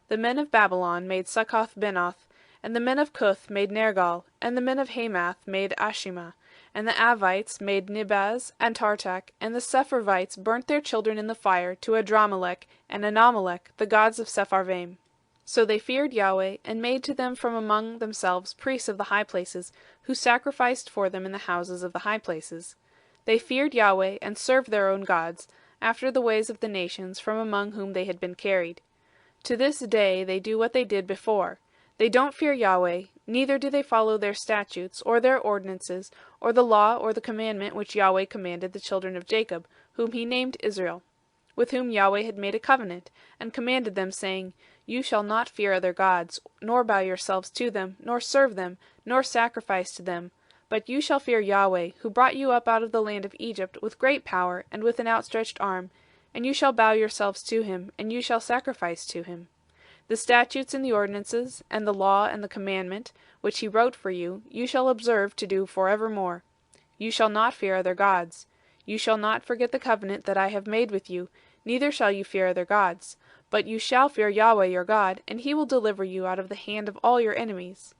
The men of Babylon made Succoth-Benoth, and the men of Cuth made Nergal, and the men of Hamath made Ashima, and the Avites made Nibaz and Tartak, and the Sepharvites burnt their children in the fire to Adramelech and Anamelech, the gods of Sepharvaim. So they feared Yahweh, and made to them from among themselves priests of the high places, who sacrificed for them in the houses of the high places. They feared Yahweh, and served their own gods, after the ways of the nations from among whom they had been carried. To this day they do what they did before. They don't fear Yahweh, neither do they follow their statutes, or their ordinances, or the law or the commandment which Yahweh commanded the children of Jacob, whom he named Israel, with whom Yahweh had made a covenant, and commanded them, saying, You shall not fear other gods, nor bow yourselves to them, nor serve them, nor sacrifice to them, but you shall fear Yahweh, who brought you up out of the land of Egypt with great power and with an outstretched arm, and you shall bow yourselves to him, and you shall sacrifice to him. The statutes and the ordinances, and the law and the commandment, which he wrote for you, you shall observe to do forevermore. You shall not fear other gods. You shall not forget the covenant that I have made with you, neither shall you fear other gods. But you shall fear Yahweh your God, and he will deliver you out of the hand of all your enemies.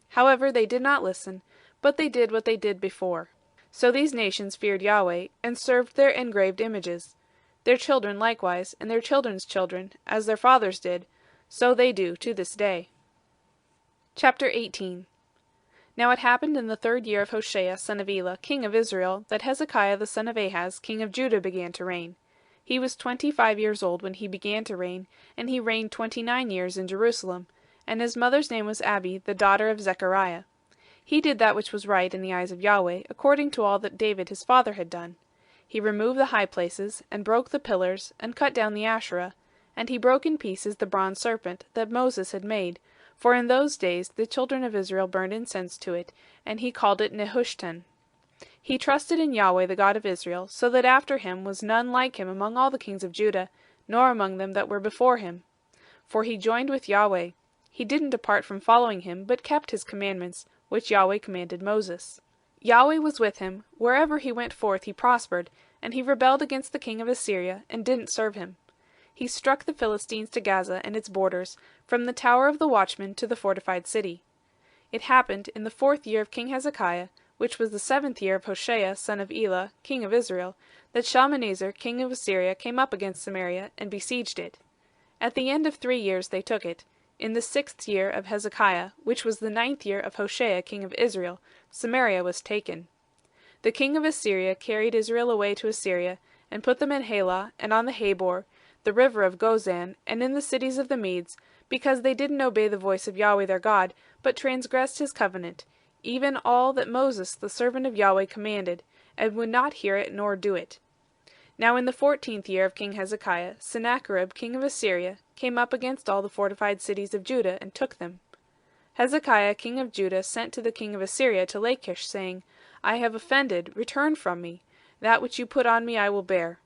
However, they did not listen, but they did what they did before. So these nations feared Yahweh, and served their engraved images. Their children likewise, and their children's children, as their fathers did, so they do to this day. Chapter 18. Now it happened in the 3rd year of Hoshea son of Elah, king of Israel, that Hezekiah the son of Ahaz, king of Judah, began to reign. He was 25 years old when he began to reign, and he reigned 29 years in Jerusalem, and his mother's name was Abi, the daughter of Zechariah. He did that which was right in the eyes of Yahweh, according to all that David his father had done. He removed the high places, and broke the pillars, and cut down the Asherah, and he broke in pieces the bronze serpent that Moses had made, for in those days the children of Israel burned incense to it, and he called it Nehushtan. He trusted in Yahweh the God of Israel, so that after him was none like him among all the kings of Judah, nor among them that were before him. For he joined with Yahweh. He didn't depart from following him, but kept his commandments, which Yahweh commanded Moses. Yahweh was with him, wherever he went forth he prospered, and he rebelled against the king of Assyria, and didn't serve him. He struck the Philistines to Gaza and its borders, from the tower of the watchman to the fortified city. It happened in the 4th year of King Hezekiah, which was the 7th year of Hoshea son of Elah, king of Israel, that Shalmaneser king of Assyria came up against Samaria, and besieged it. At the end of 3 years they took it. In the 6th year of Hezekiah, which was the 9th year of Hoshea king of Israel, Samaria was taken. The king of Assyria carried Israel away to Assyria, and put them in Halah, and on the Habor, the river of Gozan, and in the cities of the Medes, because they didn't obey the voice of Yahweh their God, but transgressed his covenant, even all that Moses the servant of Yahweh commanded, and would not hear it nor do it. Now in the 14th year of King Hezekiah, Sennacherib king of Assyria came up against all the fortified cities of Judah, and took them. Hezekiah king of Judah sent to the king of Assyria to Lachish, saying, I have offended, return from me. That which you put on me I will bear.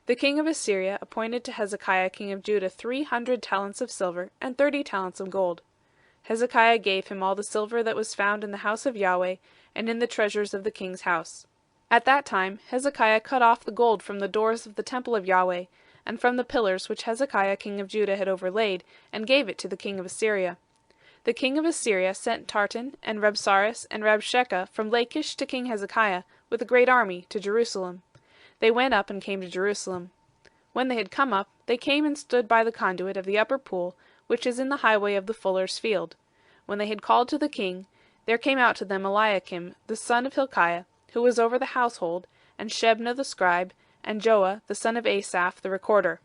The king of Assyria appointed to Hezekiah king of Judah 300 talents of silver, and 30 talents of gold. Hezekiah gave him all the silver that was found in the house of Yahweh, and in the treasures of the king's house. At that time Hezekiah cut off the gold from the doors of the temple of Yahweh, and from the pillars which Hezekiah king of Judah had overlaid, and gave it to the king of Assyria. The king of Assyria sent Tartan, and Rabsaris, and Rabshakeh from Lachish to King Hezekiah, with a great army, to Jerusalem. They went up and came to Jerusalem. When they had come up, they came and stood by the conduit of the upper pool, which is in the highway of the fuller's field. When they had called to the king, there came out to them Eliakim, the son of Hilkiah, who was over the household, and Shebna the scribe, and Joah, the son of Asaph, the recorder.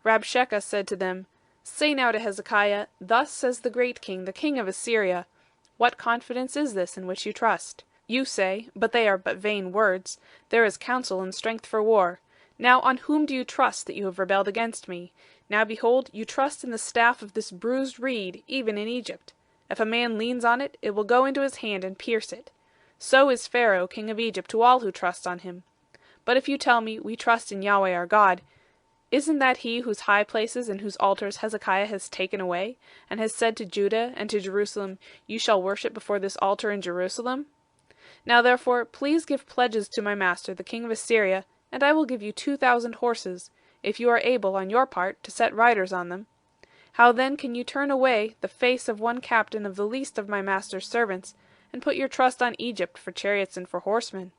Rabshakeh said to them, Say now to Hezekiah, Thus says the great king, the king of Assyria, What confidence is this in which you trust? You say, but they are but vain words, There is counsel and strength for war. Now on whom do you trust that you have rebelled against me? Now behold, you trust in the staff of this bruised reed, even in Egypt. If a man leans on it, it will go into his hand and pierce it. So is Pharaoh king of Egypt to all who trust on him. But if you tell me, We trust in Yahweh our God, isn't that he whose high places and whose altars Hezekiah has taken away, and has said to Judah and to Jerusalem, You shall worship before this altar in Jerusalem? Now therefore, please give pledges to my master the king of Assyria, and I will give you 2,000 horses, if you are able on your part to set riders on them. How then can you turn away the face of one captain of the least of my master's servants, and put your trust on Egypt for chariots and for horsemen?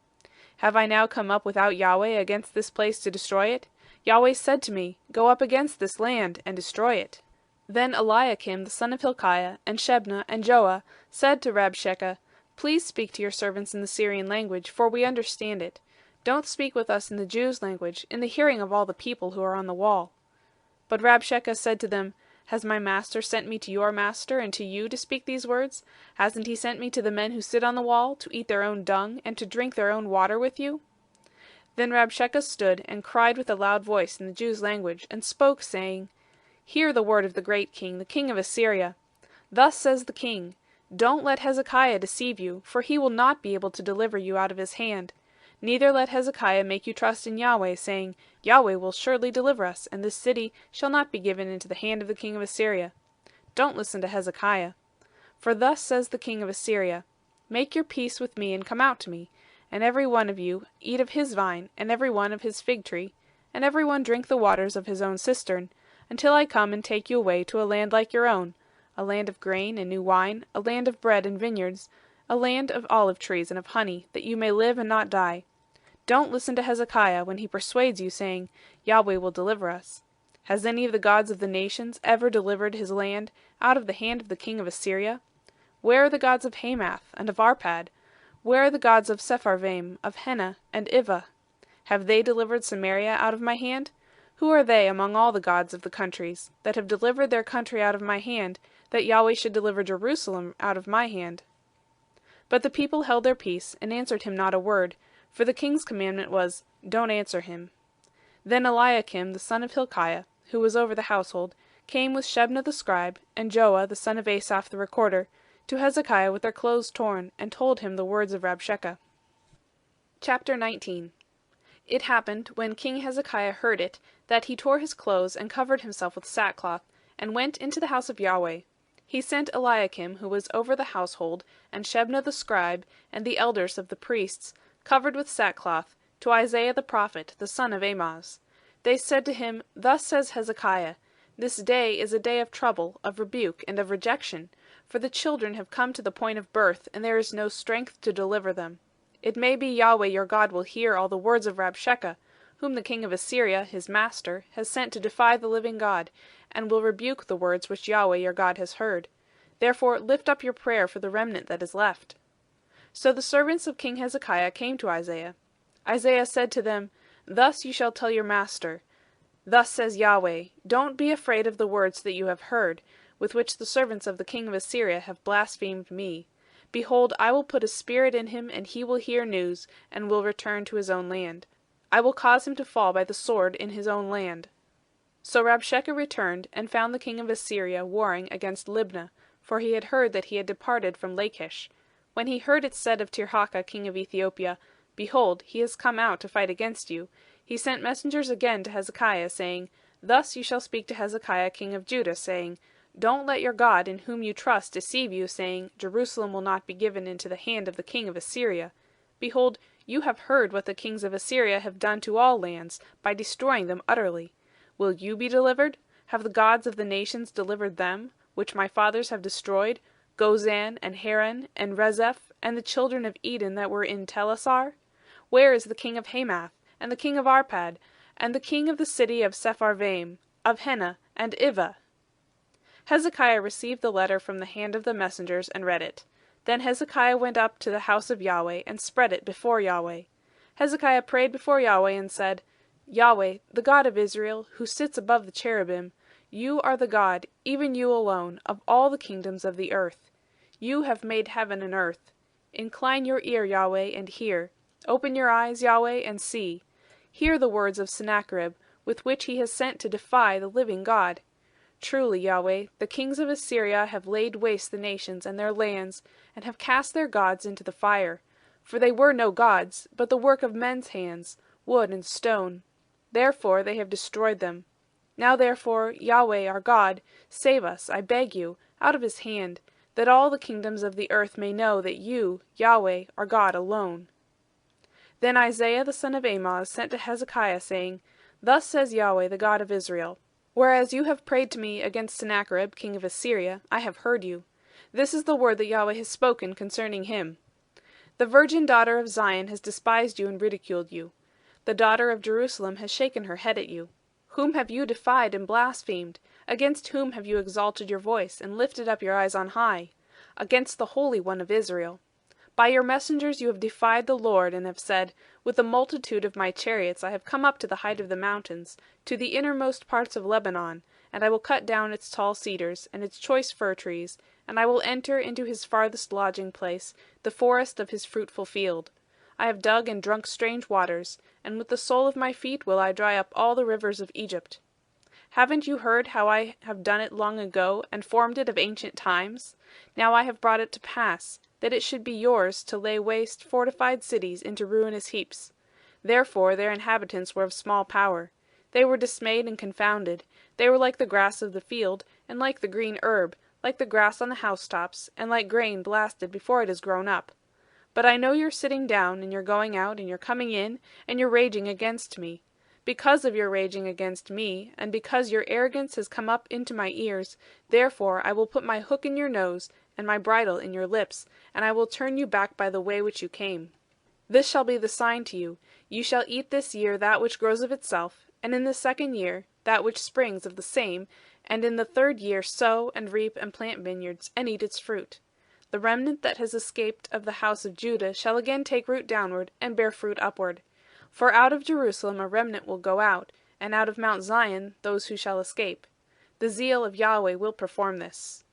Have I now come up without Yahweh against this place to destroy it? Yahweh said to me, Go up against this land, and destroy it. Then Eliakim the son of Hilkiah, and Shebna, and Joah, said to Rabshakeh, Please speak to your servants in the Syrian language, for we understand it. Don't speak with us in the Jews' language, in the hearing of all the people who are on the wall. But Rabshakeh said to them, Has my master sent me to your master, and to you to speak these words? Hasn't he sent me to the men who sit on the wall, to eat their own dung, and to drink their own water with you? Then Rabshakeh stood, and cried with a loud voice in the Jews' language, and spoke, saying, Hear the word of the great king, the king of Assyria. Thus says the king, Don't let Hezekiah deceive you, for he will not be able to deliver you out of his hand. Neither let Hezekiah make you trust in Yahweh, saying, Yahweh will surely deliver us, and this city shall not be given into the hand of the king of Assyria. Don't listen to Hezekiah. For thus says the king of Assyria, Make your peace with me, and come out to me, and every one of you eat of his vine, and every one of his fig tree, and every one drink the waters of his own cistern, until I come and take you away to a land like your own, a land of grain and new wine, a land of bread and vineyards, a land of olive trees and of honey, that you may live and not die. Don't listen to Hezekiah when he persuades you, saying, Yahweh will deliver us. Has any of the gods of the nations ever delivered his land out of the hand of the king of Assyria? Where are the gods of Hamath and of Arpad? Where are the gods of Sepharvaim, of Hena, and Ivah? Have they delivered Samaria out of my hand? Who are they among all the gods of the countries, that have delivered their country out of my hand, that Yahweh should deliver Jerusalem out of my hand? But the people held their peace, and answered him not a word, for the king's commandment was, Don't answer him. Then Eliakim the son of Hilkiah, who was over the household, came with Shebna the scribe, and Joah the son of Asaph the recorder, to Hezekiah with their clothes torn, and told him the words of Rabshakeh. Chapter 19. It happened, when King Hezekiah heard it, that he tore his clothes, and covered himself with sackcloth, and went into the house of Yahweh. He sent Eliakim, who was over the household, and Shebna the scribe, and the elders of the priests, covered with sackcloth, to Isaiah the prophet, the son of Amoz. They said to him, Thus says Hezekiah, This day is a day of trouble, of rebuke, and of rejection, for the children have come to the point of birth, and there is no strength to deliver them. It may be Yahweh your God will hear all the words of Rabshakeh, whom the king of Assyria, his master, has sent to defy the living God, and will rebuke the words which Yahweh your God has heard. Therefore lift up your prayer for the remnant that is left." So the servants of King Hezekiah came to Isaiah. Isaiah said to them, "Thus you shall tell your master, Thus says Yahweh, don't be afraid of the words that you have heard, with which the servants of the king of Assyria have blasphemed me. Behold, I will put a spirit in him, and he will hear news, and will return to his own land. I will cause him to fall by the sword in his own land." So Rabshakeh returned, and found the king of Assyria warring against Libnah, for he had heard that he had departed from Lachish. When he heard it said of Tirhakah king of Ethiopia, "Behold, he has come out to fight against you," he sent messengers again to Hezekiah, saying, "Thus you shall speak to Hezekiah king of Judah, saying, Don't let your God in whom you trust deceive you, saying, Jerusalem will not be given into the hand of the king of Assyria. Behold, you have heard what the kings of Assyria have done to all lands, by destroying them utterly. Will you be delivered? Have the gods of the nations delivered them, which my fathers have destroyed, Gozan, and Haran, and Rezeph, and the children of Eden that were in Telassar? Where is the king of Hamath, and the king of Arpad, and the king of the city of Sepharvaim, of Hena, and Ivah?" Hezekiah received the letter from the hand of the messengers, and read it. Then Hezekiah went up to the house of Yahweh, and spread it before Yahweh. Hezekiah prayed before Yahweh, and said, "Yahweh, the God of Israel, who sits above the cherubim, you are the God, even you alone, of all the kingdoms of the earth. You have made heaven and earth. Incline your ear, Yahweh, and hear. Open your eyes, Yahweh, and see. Hear the words of Sennacherib, with which he has sent to defy the living God. Truly, Yahweh, the kings of Assyria have laid waste the nations and their lands, and have cast their gods into the fire. For they were no gods, but the work of men's hands, wood and stone. Therefore they have destroyed them. Now therefore, Yahweh our God, save us, I beg you, out of his hand, that all the kingdoms of the earth may know that you, Yahweh, are God alone." Then Isaiah the son of Amoz sent to Hezekiah, saying, "Thus says Yahweh the God of Israel, Whereas you have prayed to me against Sennacherib king of Assyria, I have heard you. This is the word that Yahweh has spoken concerning him. The virgin daughter of Zion has despised you and ridiculed you. The daughter of Jerusalem has shaken her head at you. Whom have you defied and blasphemed? Against whom have you exalted your voice, and lifted up your eyes on high? Against the Holy One of Israel. By your messengers you have defied the Lord, and have said, With the multitude of my chariots I have come up to the height of the mountains, to the innermost parts of Lebanon, and I will cut down its tall cedars, and its choice fir trees, and I will enter into his farthest lodging place, the forest of his fruitful field. I have dug and drunk strange waters, and with the sole of my feet will I dry up all the rivers of Egypt. Haven't you heard how I have done it long ago, and formed it of ancient times? Now I have brought it to pass, that it should be yours to lay waste fortified cities into ruinous heaps. Therefore their inhabitants were of small power. They were dismayed and confounded. They were like the grass of the field, and like the green herb, like the grass on the housetops, and like grain blasted before it is grown up. But I know you're sitting down, and you're going out, and you're coming in, and you're raging against me. Because of your raging against me, and because your arrogance has come up into my ears, therefore I will put my hook in your nose, and my bridle in your lips, and I will turn you back by the way which you came. This shall be the sign to you. You shall eat this year that which grows of itself, and in the second year that which springs of the same, and in the third year sow and reap and plant vineyards, and eat its fruit. The remnant that has escaped of the house of Judah shall again take root downward, and bear fruit upward. For out of Jerusalem a remnant will go out, and out of Mount Zion those who shall escape. The zeal of Yahweh will perform this.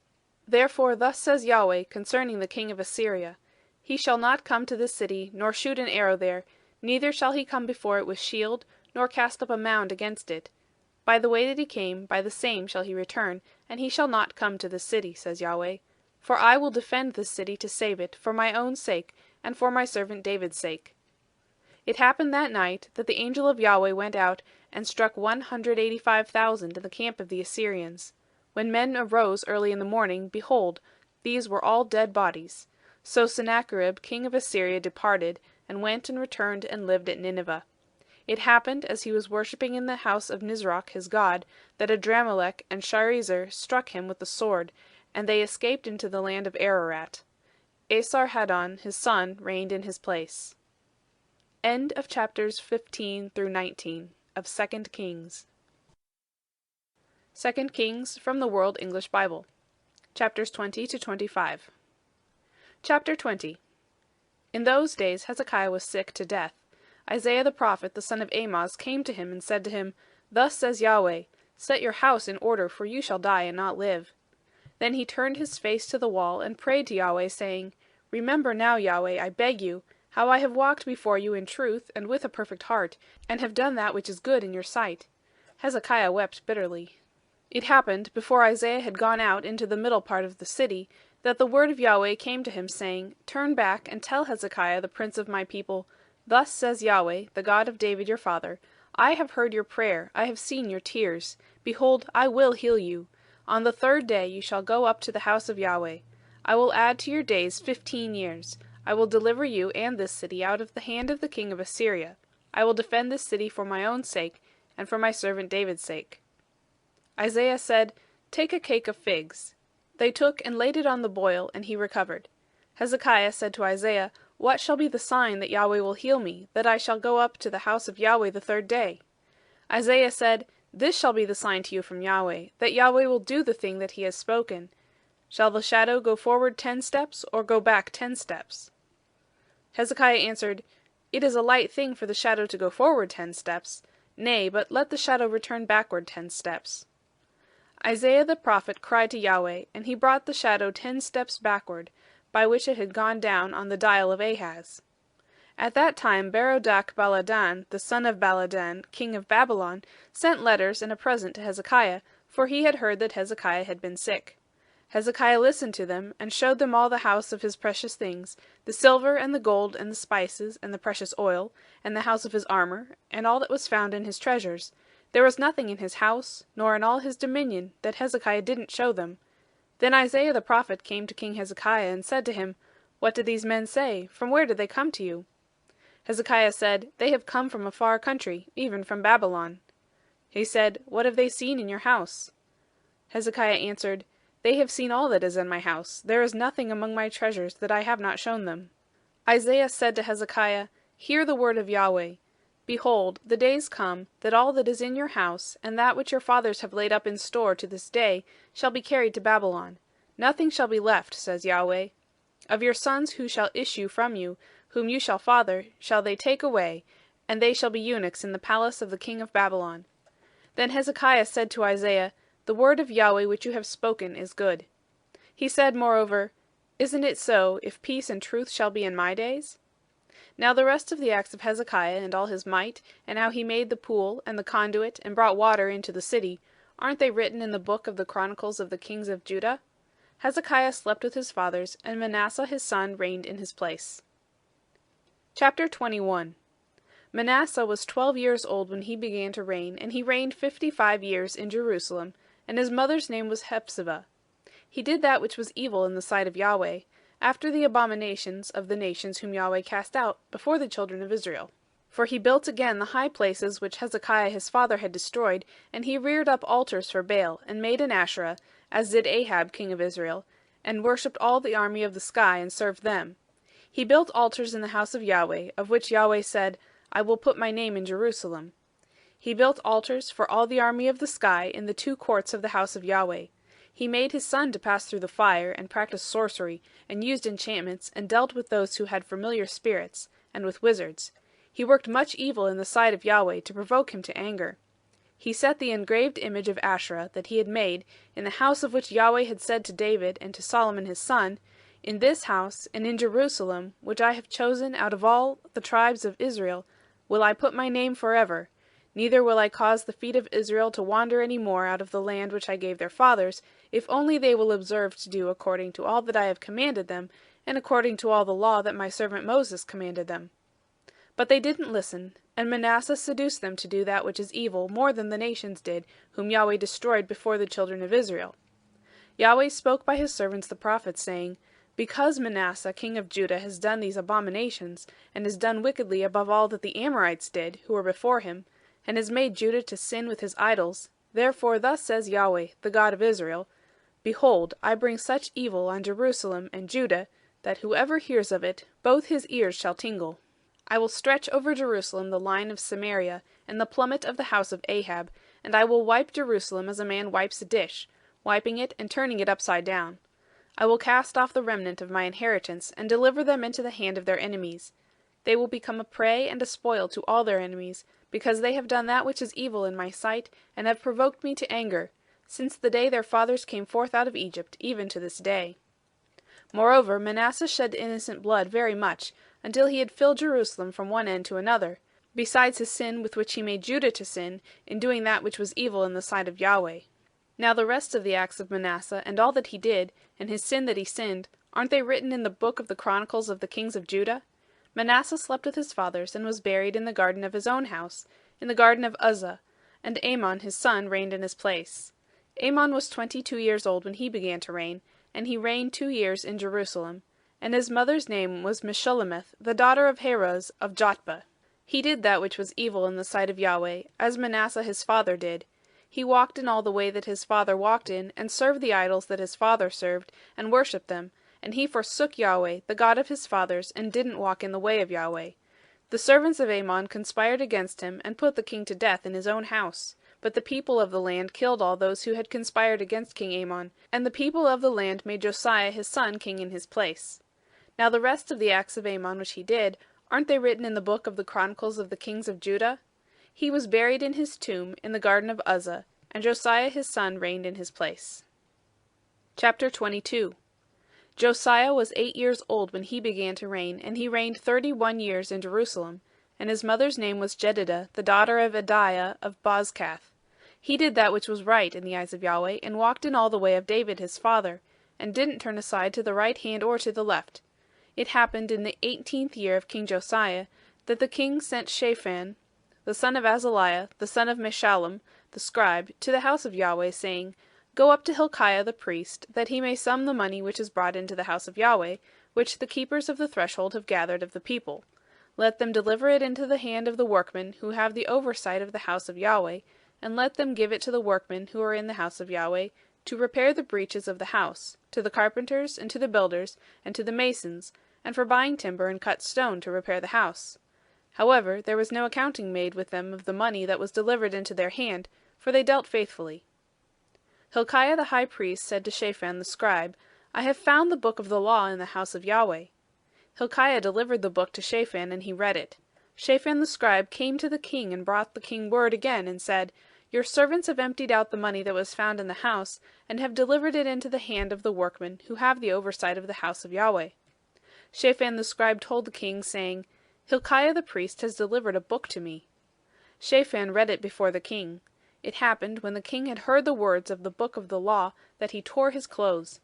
Therefore thus says Yahweh concerning the king of Assyria, He shall not come to this city, nor shoot an arrow there, neither shall he come before it with shield, nor cast up a mound against it. By the way that he came, by the same shall he return, and he shall not come to this city, says Yahweh. For I will defend this city to save it, for my own sake, and for my servant David's sake. It happened that night that the angel of Yahweh went out and struck 185,000 in the camp of the Assyrians. When men arose early in the morning, behold, these were all dead bodies. So Sennacherib king of Assyria departed, and went and returned and lived at Nineveh. It happened, as he was worshipping in the house of Nisroch his god, that Adramelech and Sharezer struck him with the sword, and they escaped into the land of Ararat. Esarhaddon his son reigned in his place. End of chapters 15 through 19 of 2 Kings. 2 Kings from the World English Bible. Chapters 20 to 25. Chapter 20. In those days Hezekiah was sick to death. Isaiah the prophet, the son of Amoz, came to him and said to him, Thus says Yahweh, Set your house in order, for you shall die and not live. Then he turned his face to the wall and prayed to Yahweh, saying, Remember now, Yahweh, I beg you, how I have walked before you in truth and with a perfect heart, and have done that which is good in your sight. Hezekiah wept bitterly. It happened, before Isaiah had gone out into the middle part of the city, that the word of Yahweh came to him, saying, Turn back, and tell Hezekiah the prince of my people, Thus says Yahweh, the God of David your father, I have heard your prayer, I have seen your tears. Behold, I will heal you. On the 3rd day you shall go up to the house of Yahweh. I will add to your days 15 years. I will deliver you and this city out of the hand of the king of Assyria. I will defend this city for my own sake, and for my servant David's sake. Isaiah said, Take a cake of figs. They took and laid it on the boil, and he recovered. Hezekiah said to Isaiah, What shall be the sign that Yahweh will heal me, that I shall go up to the house of Yahweh the 3rd day? Isaiah said, This shall be the sign to you from Yahweh, that Yahweh will do the thing that he has spoken. Shall the shadow go forward 10 steps, or go back 10 steps? Hezekiah answered, It is a light thing for the shadow to go forward 10 steps. Nay, but let the shadow return backward 10 steps. Isaiah the prophet cried to Yahweh, and he brought the shadow 10 steps backward, by which it had gone down on the dial of Ahaz. At that time Berodach-baladan, the son of Baladan, king of Babylon, sent letters and a present to Hezekiah, for he had heard that Hezekiah had been sick. Hezekiah listened to them, and showed them all the house of his precious things, the silver and the gold and the spices and the precious oil, and the house of his armor, and all that was found in his treasures. There was nothing in his house, nor in all his dominion, that Hezekiah didn't show them. Then Isaiah the prophet came to King Hezekiah, and said to him, What did these men say? From where did they come to you? Hezekiah said, They have come from a far country, even from Babylon. He said, What have they seen in your house? Hezekiah answered, They have seen all that is in my house. There is nothing among my treasures that I have not shown them. Isaiah said to Hezekiah, Hear the word of Yahweh. Behold, the days come, that all that is in your house, and that which your fathers have laid up in store to this day, shall be carried to Babylon. Nothing shall be left, says Yahweh. Of your sons who shall issue from you, whom you shall father, shall they take away, and they shall be eunuchs in the palace of the king of Babylon. Then Hezekiah said to Isaiah, The word of Yahweh which you have spoken is good. He said moreover, Isn't it so, if peace and truth shall be in my days? Now the rest of the acts of Hezekiah, and all his might, and how he made the pool, and the conduit, and brought water into the city, aren't they written in the book of the Chronicles of the kings of Judah? Hezekiah slept with his fathers, and Manasseh his son reigned in his place. Chapter 21. Manasseh was 12 years old when he began to reign, and he reigned 55 years in Jerusalem, and his mother's name was Hephzibah. He did that which was evil in the sight of Yahweh, after the abominations of the nations whom Yahweh cast out before the children of Israel. For he built again the high places which Hezekiah his father had destroyed, and he reared up altars for Baal, and made an Asherah, as did Ahab king of Israel, and worshipped all the army of the sky, and served them. He built altars in the house of Yahweh, of which Yahweh said, I will put my name in Jerusalem. He built altars for all the army of the sky in the 2 courts of the house of Yahweh. He made his son to pass through the fire, and practiced sorcery, and used enchantments, and dealt with those who had familiar spirits, and with wizards. He worked much evil in the sight of Yahweh to provoke him to anger. He set the engraved image of Asherah that he had made, in the house of which Yahweh had said to David and to Solomon his son, In this house, and in Jerusalem, which I have chosen out of all the tribes of Israel, will I put my name forever. Neither will I cause the feet of Israel to wander any more out of the land which I gave their fathers, if only they will observe to do according to all that I have commanded them, and according to all the law that my servant Moses commanded them. But they didn't listen, and Manasseh seduced them to do that which is evil more than the nations did, whom Yahweh destroyed before the children of Israel. Yahweh spoke by his servants the prophets, saying, Because Manasseh king of Judah has done these abominations, and has done wickedly above all that the Amorites did, who were before him, and has made Judah to sin with his idols, therefore thus says Yahweh, the God of Israel, Behold, I bring such evil on Jerusalem and Judah, that whoever hears of it, both his ears shall tingle. I will stretch over Jerusalem the line of Samaria, and the plummet of the house of Ahab, and I will wipe Jerusalem as a man wipes a dish, wiping it and turning it upside down. I will cast off the remnant of my inheritance, and deliver them into the hand of their enemies. They will become a prey and a spoil to all their enemies, because they have done that which is evil in my sight, and have provoked me to anger, since the day their fathers came forth out of Egypt, even to this day. Moreover, Manasseh shed innocent blood very much, until he had filled Jerusalem from one end to another, besides his sin with which he made Judah to sin, in doing that which was evil in the sight of Yahweh. Now the rest of the acts of Manasseh, and all that he did, and his sin that he sinned, aren't they written in the book of the Chronicles of the kings of Judah? Manasseh slept with his fathers, and was buried in the garden of his own house, in the garden of Uzzah, and Amon his son reigned in his place. Amon was 22 years old when he began to reign, and he reigned 2 years in Jerusalem. And his mother's name was Meshullemeth, the daughter of Haruz of Jotbah. He did that which was evil in the sight of Yahweh, as Manasseh his father did. He walked in all the way that his father walked in, and served the idols that his father served, and worshipped them. And he forsook Yahweh, the God of his fathers, and didn't walk in the way of Yahweh. The servants of Amon conspired against him, and put the king to death in his own house. But the people of the land killed all those who had conspired against King Amon, and the people of the land made Josiah his son king in his place. Now the rest of the acts of Amon which he did, aren't they written in the book of the Chronicles of the kings of Judah? He was buried in his tomb in the garden of Uzzah, and Josiah his son reigned in his place. Chapter 22. Josiah was 8 years old when he began to reign, and he reigned 31 years in Jerusalem. And his mother's name was Jedidah, the daughter of Adiah of Bozkath. He did that which was right in the eyes of Yahweh, and walked in all the way of David his father, and didn't turn aside to the right hand or to the left. It happened in the 18th year of King Josiah, that the king sent Shaphan, the son of Azaliah, the son of Meshullam, the scribe, to the house of Yahweh, saying, Go up to Hilkiah the priest, that he may sum the money which is brought into the house of Yahweh, which the keepers of the threshold have gathered of the people. Let them deliver it into the hand of the workmen who have the oversight of the house of Yahweh, and let them give it to the workmen who are in the house of Yahweh, to repair the breaches of the house, to the carpenters, and to the builders, and to the masons, and for buying timber and cut stone to repair the house. However, there was no accounting made with them of the money that was delivered into their hand, for they dealt faithfully. Hilkiah the high priest said to Shaphan the scribe, I have found the book of the law in the house of Yahweh. Hilkiah delivered the book to Shaphan, and he read it. Shaphan the scribe came to the king and brought the king word again, and said, Your servants have emptied out the money that was found in the house, and have delivered it into the hand of the workmen who have the oversight of the house of Yahweh. Shaphan the scribe told the king, saying, Hilkiah the priest has delivered a book to me. Shaphan read it before the king. It happened, when the king had heard the words of the book of the law, that he tore his clothes.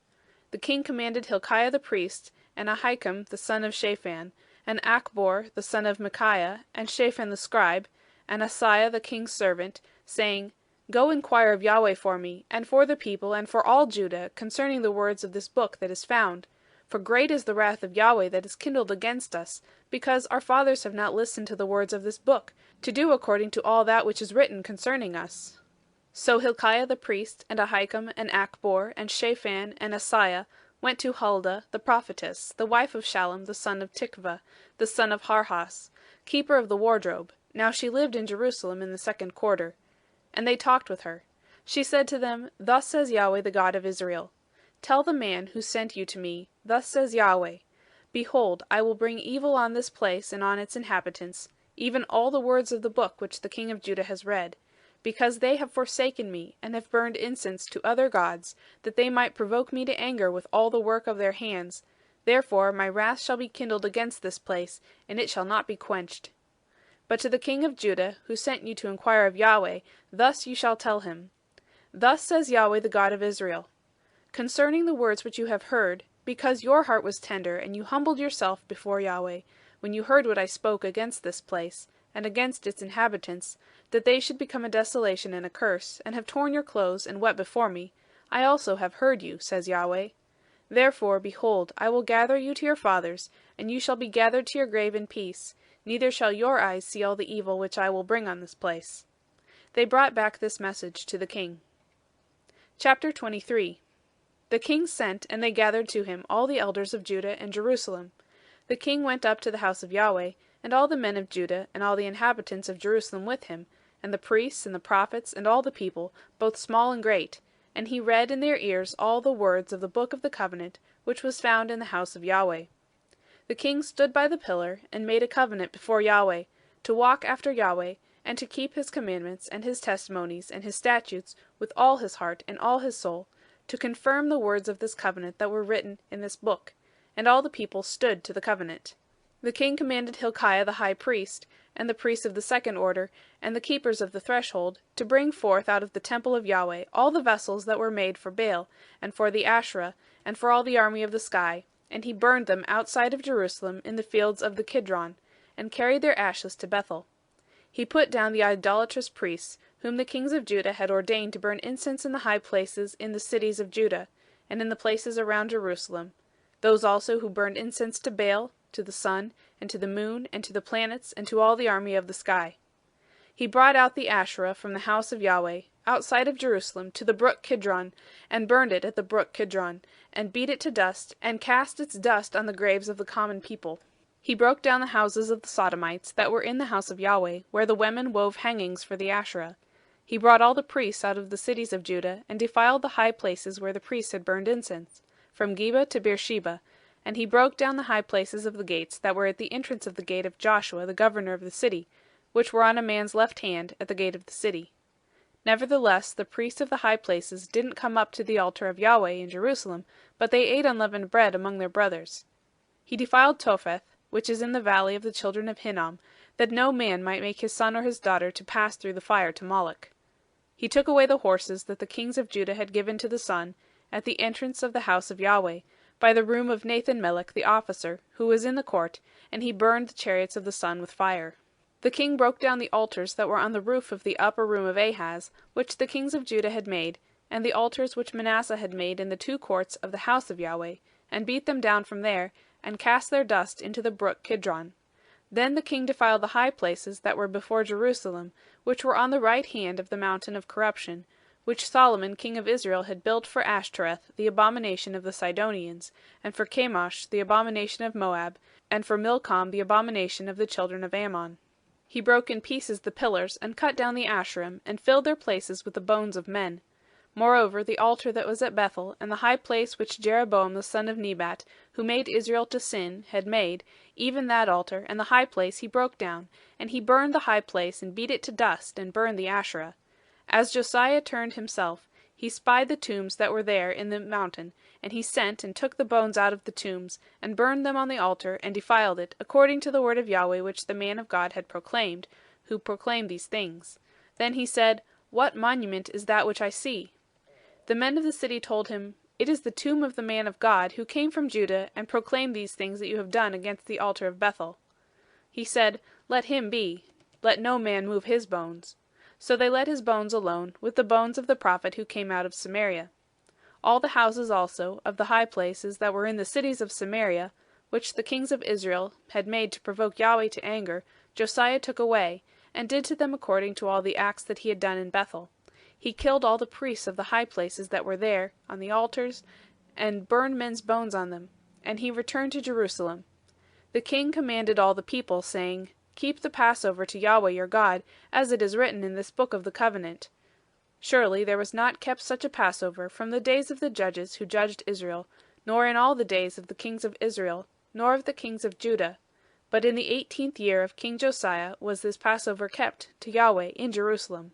The king commanded Hilkiah the priest, and Ahikam the son of Shaphan, and Achbor the son of Micaiah, and Shaphan the scribe, and Asaiah the king's servant, saying, Go inquire of Yahweh for me, and for the people, and for all Judah, concerning the words of this book that is found. For great is the wrath of Yahweh that is kindled against us, because our fathers have not listened to the words of this book, to do according to all that which is written concerning us. So Hilkiah the priest, and Ahikam, and Achbor, and Shaphan, and Asaiah, went to Huldah the prophetess, the wife of Shallum the son of Tikvah, the son of Harhas, keeper of the wardrobe. Now she lived in Jerusalem in the 2nd quarter. And they talked with her. She said to them, Thus says Yahweh the God of Israel, Tell the man who sent you to me, Thus says Yahweh, Behold, I will bring evil on this place and on its inhabitants, even all the words of the book which the king of Judah has read, because they have forsaken me, and have burned incense to other gods, that they might provoke me to anger with all the work of their hands. Therefore my wrath shall be kindled against this place, and it shall not be quenched. But to the king of Judah, who sent you to inquire of Yahweh, thus you shall tell him, Thus says Yahweh the God of Israel, Concerning the words which you have heard, because your heart was tender, and you humbled yourself before Yahweh, when you heard what I spoke against this place, and against its inhabitants, that they should become a desolation and a curse, and have torn your clothes, and wept before me, I also have heard you, says Yahweh. Therefore, behold, I will gather you to your fathers, and you shall be gathered to your grave in peace, neither shall your eyes see all the evil which I will bring on this place. They brought back this message to the king. Chapter 23. The king sent, and they gathered to him all the elders of Judah and Jerusalem. The king went up to the house of Yahweh, and all the men of Judah and all the inhabitants of Jerusalem with him, and the priests and the prophets and all the people, both small and great. And he read in their ears all the words of the book of the covenant, which was found in the house of Yahweh. The king stood by the pillar, and made a covenant before Yahweh, to walk after Yahweh, and to keep his commandments and his testimonies and his statutes with all his heart and all his soul, to confirm the words of this covenant that were written in this book. And all the people stood to the covenant. The king commanded Hilkiah the high priest, and the priests of the second order, and the keepers of the threshold, to bring forth out of the temple of Yahweh all the vessels that were made for Baal, and for the Asherah, and for all the army of the sky, and he burned them outside of Jerusalem in the fields of the Kidron, and carried their ashes to Bethel. He put down the idolatrous priests, whom the kings of Judah had ordained to burn incense in the high places in the cities of Judah, and in the places around Jerusalem, those also who burned incense to Baal, to the sun, and to the moon, and to the planets, and to all the army of the sky. He brought out the Asherah from the house of Yahweh, outside of Jerusalem, to the brook Kidron, and burned it at the brook Kidron, and beat it to dust, and cast its dust on the graves of the common people. He broke down the houses of the Sodomites that were in the house of Yahweh, where the women wove hangings for the Asherah. He brought all the priests out of the cities of Judah, and defiled the high places where the priests had burned incense, from Geba to Beersheba, and he broke down the high places of the gates that were at the entrance of the gate of Joshua the governor of the city, which were on a man's left hand at the gate of the city. Nevertheless, the priests of the high places didn't come up to the altar of Yahweh in Jerusalem, but they ate unleavened bread among their brothers. He defiled Topheth, which is in the valley of the children of Hinnom, that no man might make his son or his daughter to pass through the fire to Moloch. He took away the horses that the kings of Judah had given to the sun, at the entrance of the house of Yahweh, by the room of Nathan-Melech the officer, who was in the court, and he burned the chariots of the sun with fire. The king broke down the altars that were on the roof of the upper room of Ahaz, which the kings of Judah had made, and the altars which Manasseh had made in the two courts of the house of Yahweh, and beat them down from there, and cast their dust into the brook Kidron. Then the king defiled the high places that were before Jerusalem, which were on the right hand of the mountain of corruption, which Solomon king of Israel had built for Ashtoreth, the abomination of the Sidonians, and for Chemosh, the abomination of Moab, and for Milcom, the abomination of the children of Ammon. He broke in pieces the pillars, and cut down the Asherim, and filled their places with the bones of men. Moreover, the altar that was at Bethel, and the high place which Jeroboam the son of Nebat, who made Israel to sin, had made, even that altar and the high place he broke down, and he burned the high place, and beat it to dust, and burned the Asherah. As Josiah turned himself, he spied the tombs that were there in the mountain, and he sent and took the bones out of the tombs, and burned them on the altar, and defiled it, according to the word of Yahweh which the man of God had proclaimed, who proclaimed these things. Then he said, "What monument is that which I see?" The men of the city told him, "It is the tomb of the man of God, who came from Judah, and proclaimed these things that you have done against the altar of Bethel." He said, "Let him be. Let no man move his bones." So they let his bones alone, with the bones of the prophet who came out of Samaria. All the houses also of the high places that were in the cities of Samaria, which the kings of Israel had made to provoke Yahweh to anger, Josiah took away, and did to them according to all the acts that he had done in Bethel. He killed all the priests of the high places that were there, on the altars, and burned men's bones on them. And he returned to Jerusalem. The king commanded all the people, saying, "Keep the Passover to Yahweh your God, as it is written in this book of the covenant." Surely there was not kept such a Passover from the days of the judges who judged Israel, nor in all the days of the kings of Israel, nor of the kings of Judah. But in the 18th year of King Josiah was this Passover kept to Yahweh in Jerusalem.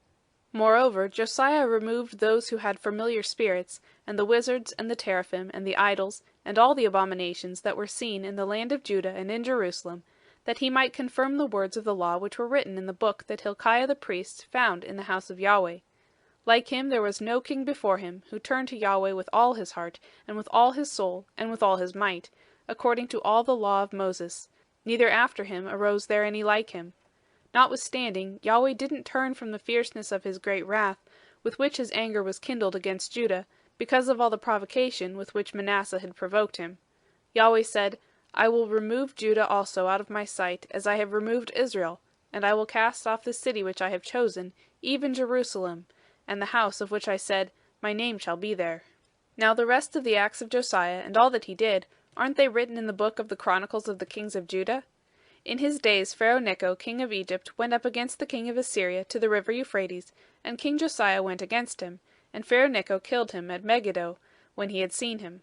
Moreover, Josiah removed those who had familiar spirits, and the wizards, and the teraphim, and the idols, and all the abominations that were seen in the land of Judah and in Jerusalem, that he might confirm the words of the law which were written in the book that Hilkiah the priest found in the house of Yahweh. Like him there was no king before him, who turned to Yahweh with all his heart, and with all his soul, and with all his might, according to all the law of Moses. Neither after him arose there any like him. Notwithstanding, Yahweh didn't turn from the fierceness of his great wrath, with which his anger was kindled against Judah, because of all the provocation with which Manasseh had provoked him. Yahweh said, "I will remove Judah also out of my sight, as I have removed Israel, and I will cast off the city which I have chosen, even Jerusalem, and the house of which I said, My name shall be there." Now the rest of the acts of Josiah and all that he did, aren't they written in the book of the Chronicles of the kings of Judah? In his days Pharaoh Necho king of Egypt went up against the king of Assyria to the river Euphrates, and King Josiah went against him, and Pharaoh Necho killed him at Megiddo when he had seen him.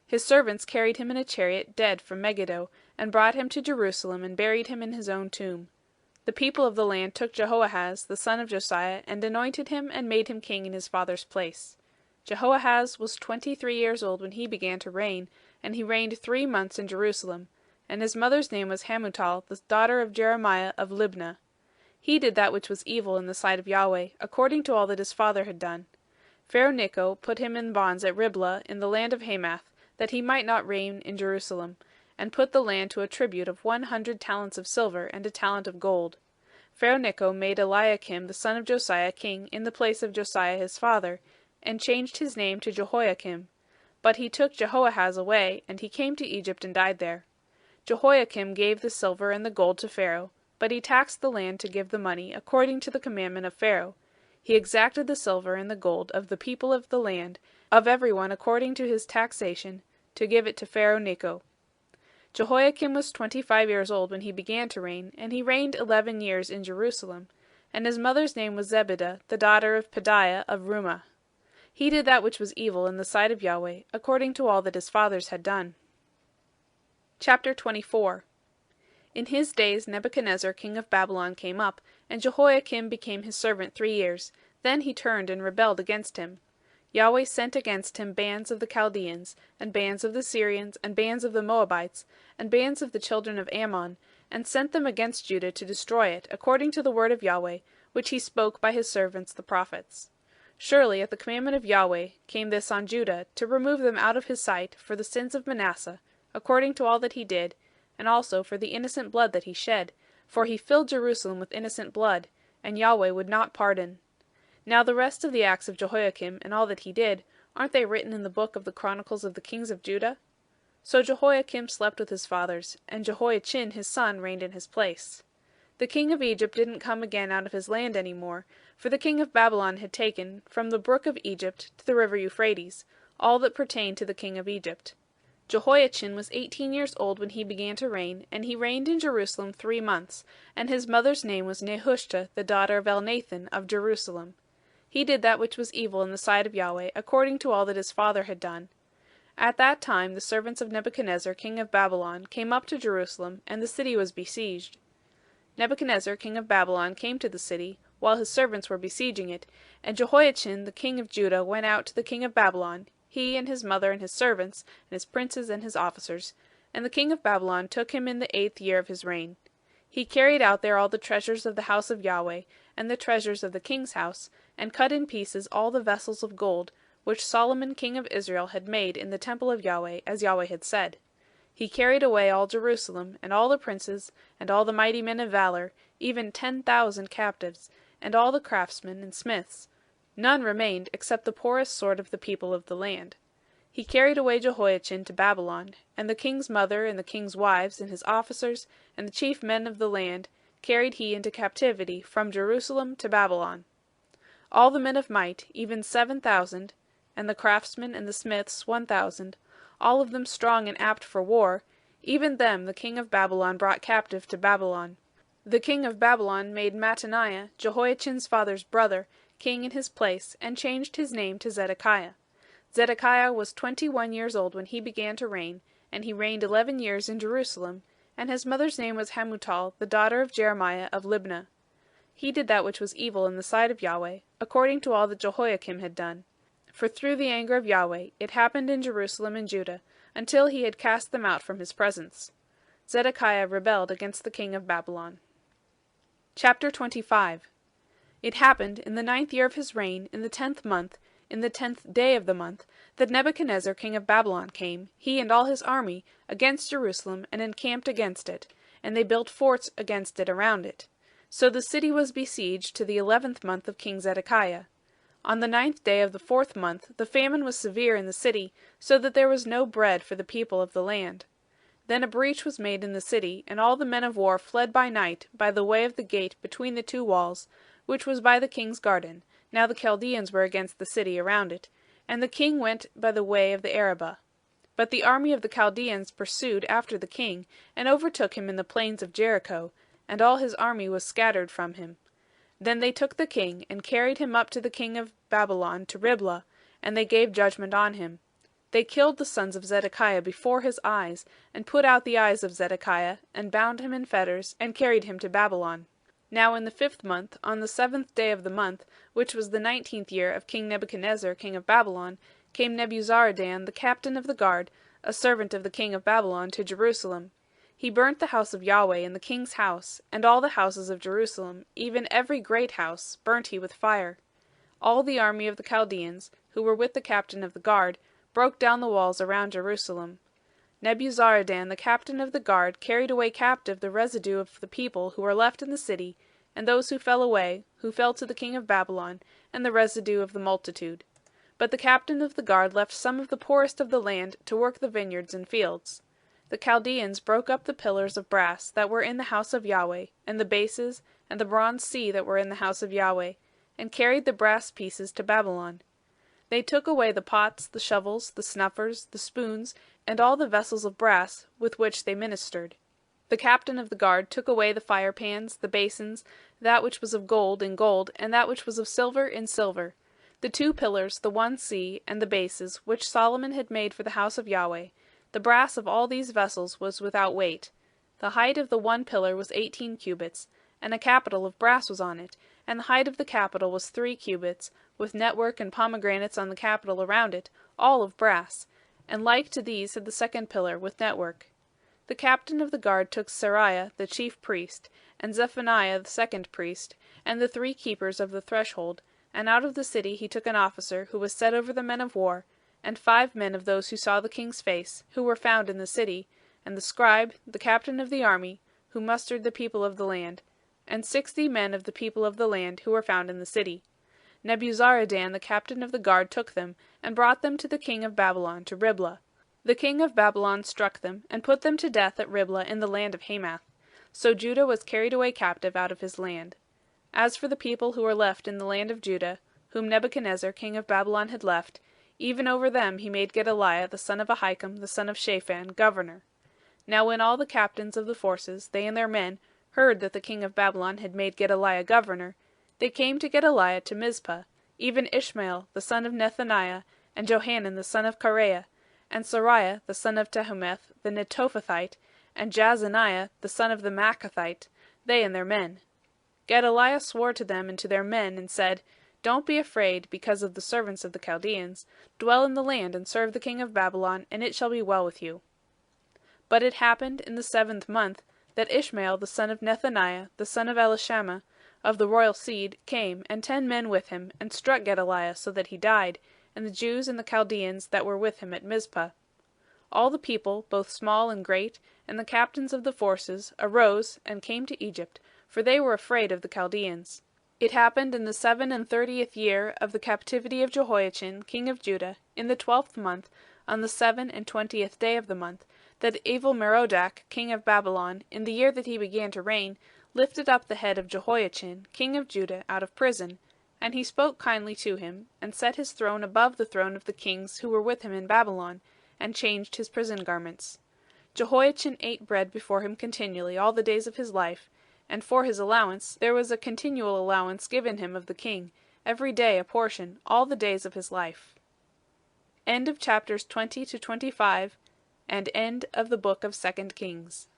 His servants carried him in a chariot dead from Megiddo, and brought him to Jerusalem and buried him in his own tomb. The people of the land took Jehoahaz the son of Josiah, and anointed him and made him king in his father's place. Jehoahaz was 23 years old when he began to reign, and he reigned 3 months in Jerusalem, and his mother's name was Hamutal, the daughter of Jeremiah of Libnah. He did that which was evil in the sight of Yahweh, according to all that his father had done. Pharaoh Necho put him in bonds at Riblah in the land of Hamath, that he might not reign in Jerusalem, and put the land to a tribute of 100 talents of silver and a talent of gold. Pharaoh Necho made Eliakim the son of Josiah king in the place of Josiah his father, and changed his name to Jehoiakim. But he took Jehoahaz away, and he came to Egypt and died there. Jehoiakim gave the silver and the gold to Pharaoh, but he taxed the land to give the money according to the commandment of Pharaoh. He exacted the silver and the gold of the people of the land, of everyone according to his taxation, to give it to Pharaoh Necho. Jehoiakim was 25 years old when he began to reign, and he reigned 11 years in Jerusalem, and his mother's name was Zebidah, the daughter of Pedaiah of Rumah. He did that which was evil in the sight of Yahweh, according to all that his fathers had done. Chapter 24. In his days Nebuchadnezzar king of Babylon came up, and Jehoiakim became his servant 3 years. Then he turned and rebelled against him. Yahweh sent against him bands of the Chaldeans, and bands of the Syrians, and bands of the Moabites, and bands of the children of Ammon, and sent them against Judah to destroy it, according to the word of Yahweh, which he spoke by his servants the prophets. Surely at the commandment of Yahweh came this on Judah, to remove them out of his sight for the sins of Manasseh, according to all that he did, and also for the innocent blood that he shed, for he filled Jerusalem with innocent blood, and Yahweh would not pardon. Now the rest of the acts of Jehoiakim and all that he did, aren't they written in the book of the Chronicles of the kings of Judah? So Jehoiakim slept with his fathers, and Jehoiachin his son reigned in his place. The king of Egypt didn't come again out of his land any more, for the king of Babylon had taken, from the brook of Egypt to the river Euphrates, all that pertained to the king of Egypt. Jehoiachin was 18 years old when he began to reign, and he reigned in Jerusalem 3 months, and his mother's name was Nehushta, the daughter of Elnathan of Jerusalem. He did that which was evil in the sight of Yahweh, according to all that his father had done. At that time the servants of Nebuchadnezzar king of Babylon came up to Jerusalem, and the city was besieged. Nebuchadnezzar king of Babylon came to the city, while his servants were besieging it, and Jehoiachin the king of Judah went out to the king of Babylon, he and his mother and his servants, and his princes and his officers, and the king of Babylon took him in the 8th year of his reign. He carried out there all the treasures of the house of Yahweh, and the treasures of the king's house, and cut in pieces all the vessels of gold, which Solomon king of Israel had made in the temple of Yahweh, as Yahweh had said. He carried away all Jerusalem, and all the princes, and all the mighty men of valor, even 10,000 captives, and all the craftsmen and smiths. None remained except the poorest sort of the people of the land. He carried away Jehoiachin to Babylon, and the king's mother and the king's wives and his officers and the chief men of the land carried he into captivity from Jerusalem to Babylon. All the men of might, even 7,000, and the craftsmen and the smiths 1,000, all of them strong and apt for war, even them the king of Babylon brought captive to Babylon. The king of Babylon made Mattaniah, Jehoiachin's father's brother, king in his place, and changed his name to Zedekiah. Zedekiah was 21 years old when he began to reign, and he reigned 11 years in Jerusalem, and his mother's name was Hamutal, the daughter of Jeremiah of Libnah. He did that which was evil in the sight of Yahweh, according to all that Jehoiakim had done. For through the anger of Yahweh it happened in Jerusalem and Judah, until he had cast them out from his presence. Zedekiah rebelled against the king of Babylon. Chapter 25. It happened in the 9th year of his reign, in the 10th month, in the 10th day of the month, that Nebuchadnezzar king of Babylon came, he and all his army, against Jerusalem, and encamped against it, and they built forts against it around it. So the city was besieged to the 11th month of King Zedekiah. On the 9th day of the 4th month the famine was severe in the city, so that there was no bread for the people of the land. Then a breach was made in the city, and all the men of war fled by night by the way of the gate between the 2 walls, which was by the king's garden. Now the Chaldeans were against the city around it, And the king went by the way of the Arabah. But the army of the Chaldeans pursued after the king, and overtook him in the plains of Jericho, and all his army was scattered from him. Then they took the king, and carried him up to the king of Babylon to Riblah, and they gave judgment on him. They killed the sons of Zedekiah before his eyes, and put out the eyes of Zedekiah, and bound him in fetters, and carried him to Babylon. Now in the 5th month, on the 7th day of the month, which was the 19th year of King Nebuchadnezzar king of Babylon, came Nebuzaradan the captain of the guard, a servant of the king of Babylon, to Jerusalem. He burnt the house of Yahweh and the king's house, and all the houses of Jerusalem, even every great house, burnt he with fire. All the army of the Chaldeans, who were with the captain of the guard, broke down the walls around Jerusalem. Nebuzaradan the captain of the guard carried away captive the residue of the people who were left in the city, and those who fell away, who fell to the king of Babylon, and the residue of the multitude. But the captain of the guard left some of the poorest of the land to work the vineyards and fields. The Chaldeans broke up the pillars of brass that were in the house of Yahweh, and the bases, and the bronze sea that were in the house of Yahweh, and carried the brass pieces to Babylon. They took away the pots, the shovels, the snuffers, the spoons, and all the vessels of brass with which they ministered. The captain of the guard took away the fire pans, the basins, that which was of gold in gold, and that which was of silver in silver. The 2 pillars, the one sea, and the bases, which Solomon had made for the house of Yahweh. The brass of all these vessels was without weight. The height of the one pillar was 18 cubits, and a capital of brass was on it, and the height of the capital was 3 cubits, with network and pomegranates on the capital around it, all of brass, and like to these had the 2nd pillar, with network. The captain of the guard took Seraiah the chief priest, and Zephaniah the 2nd priest, and the 3 keepers of the threshold, and out of the city he took an officer who was set over the men of war, and 5 men of those who saw the king's face, who were found in the city, and the scribe, the captain of the army, who mustered the people of the land, and 60 men of the people of the land who were found in the city. Nebuzaradan the captain of the guard took them, and brought them to the king of Babylon to Riblah. The king of Babylon struck them, and put them to death at Riblah in the land of Hamath. So Judah was carried away captive out of his land. As for the people who were left in the land of Judah, whom Nebuchadnezzar king of Babylon had left, even over them he made Gedaliah the son of Ahikam the son of Shaphan governor. Now when all the captains of the forces, they and their men, heard that the king of Babylon had made Gedaliah governor, they came to Gedaliah to Mizpah, even Ishmael the son of Nethaniah, and Johanan the son of Kareah, and Seraiah the son of Tehumeth the Netophathite, and Jazaniah the son of the Maacathite, they and their men. Gedaliah swore to them and to their men, and said, Don't be afraid because of the servants of the Chaldeans. Dwell in the land and serve the king of Babylon, and it shall be well with you. But it happened in the 7th month that Ishmael the son of Nethaniah, the son of Elishama, of the royal seed, came, and 10 men with him, and struck Gedaliah so that he died, and the Jews and the Chaldeans that were with him at Mizpah. All the people, both small and great, and the captains of the forces, arose and came to Egypt, for they were afraid of the Chaldeans. It happened in the 37th year of the captivity of Jehoiachin, king of Judah, in the 12th month, on the 27th day of the month, that Evil-Merodach, king of Babylon, in the year that he began to reign, lifted up the head of Jehoiachin, king of Judah, out of prison. And he spoke kindly to him, and set his throne above the throne of the kings who were with him in Babylon, and changed his prison garments. Jehoiachin ate bread before him continually all the days of his life, and for his allowance there was a continual allowance given him of the king, every day a portion, all the days of his life. End of chapters 20 to 25, and end of the book of 2 Kings.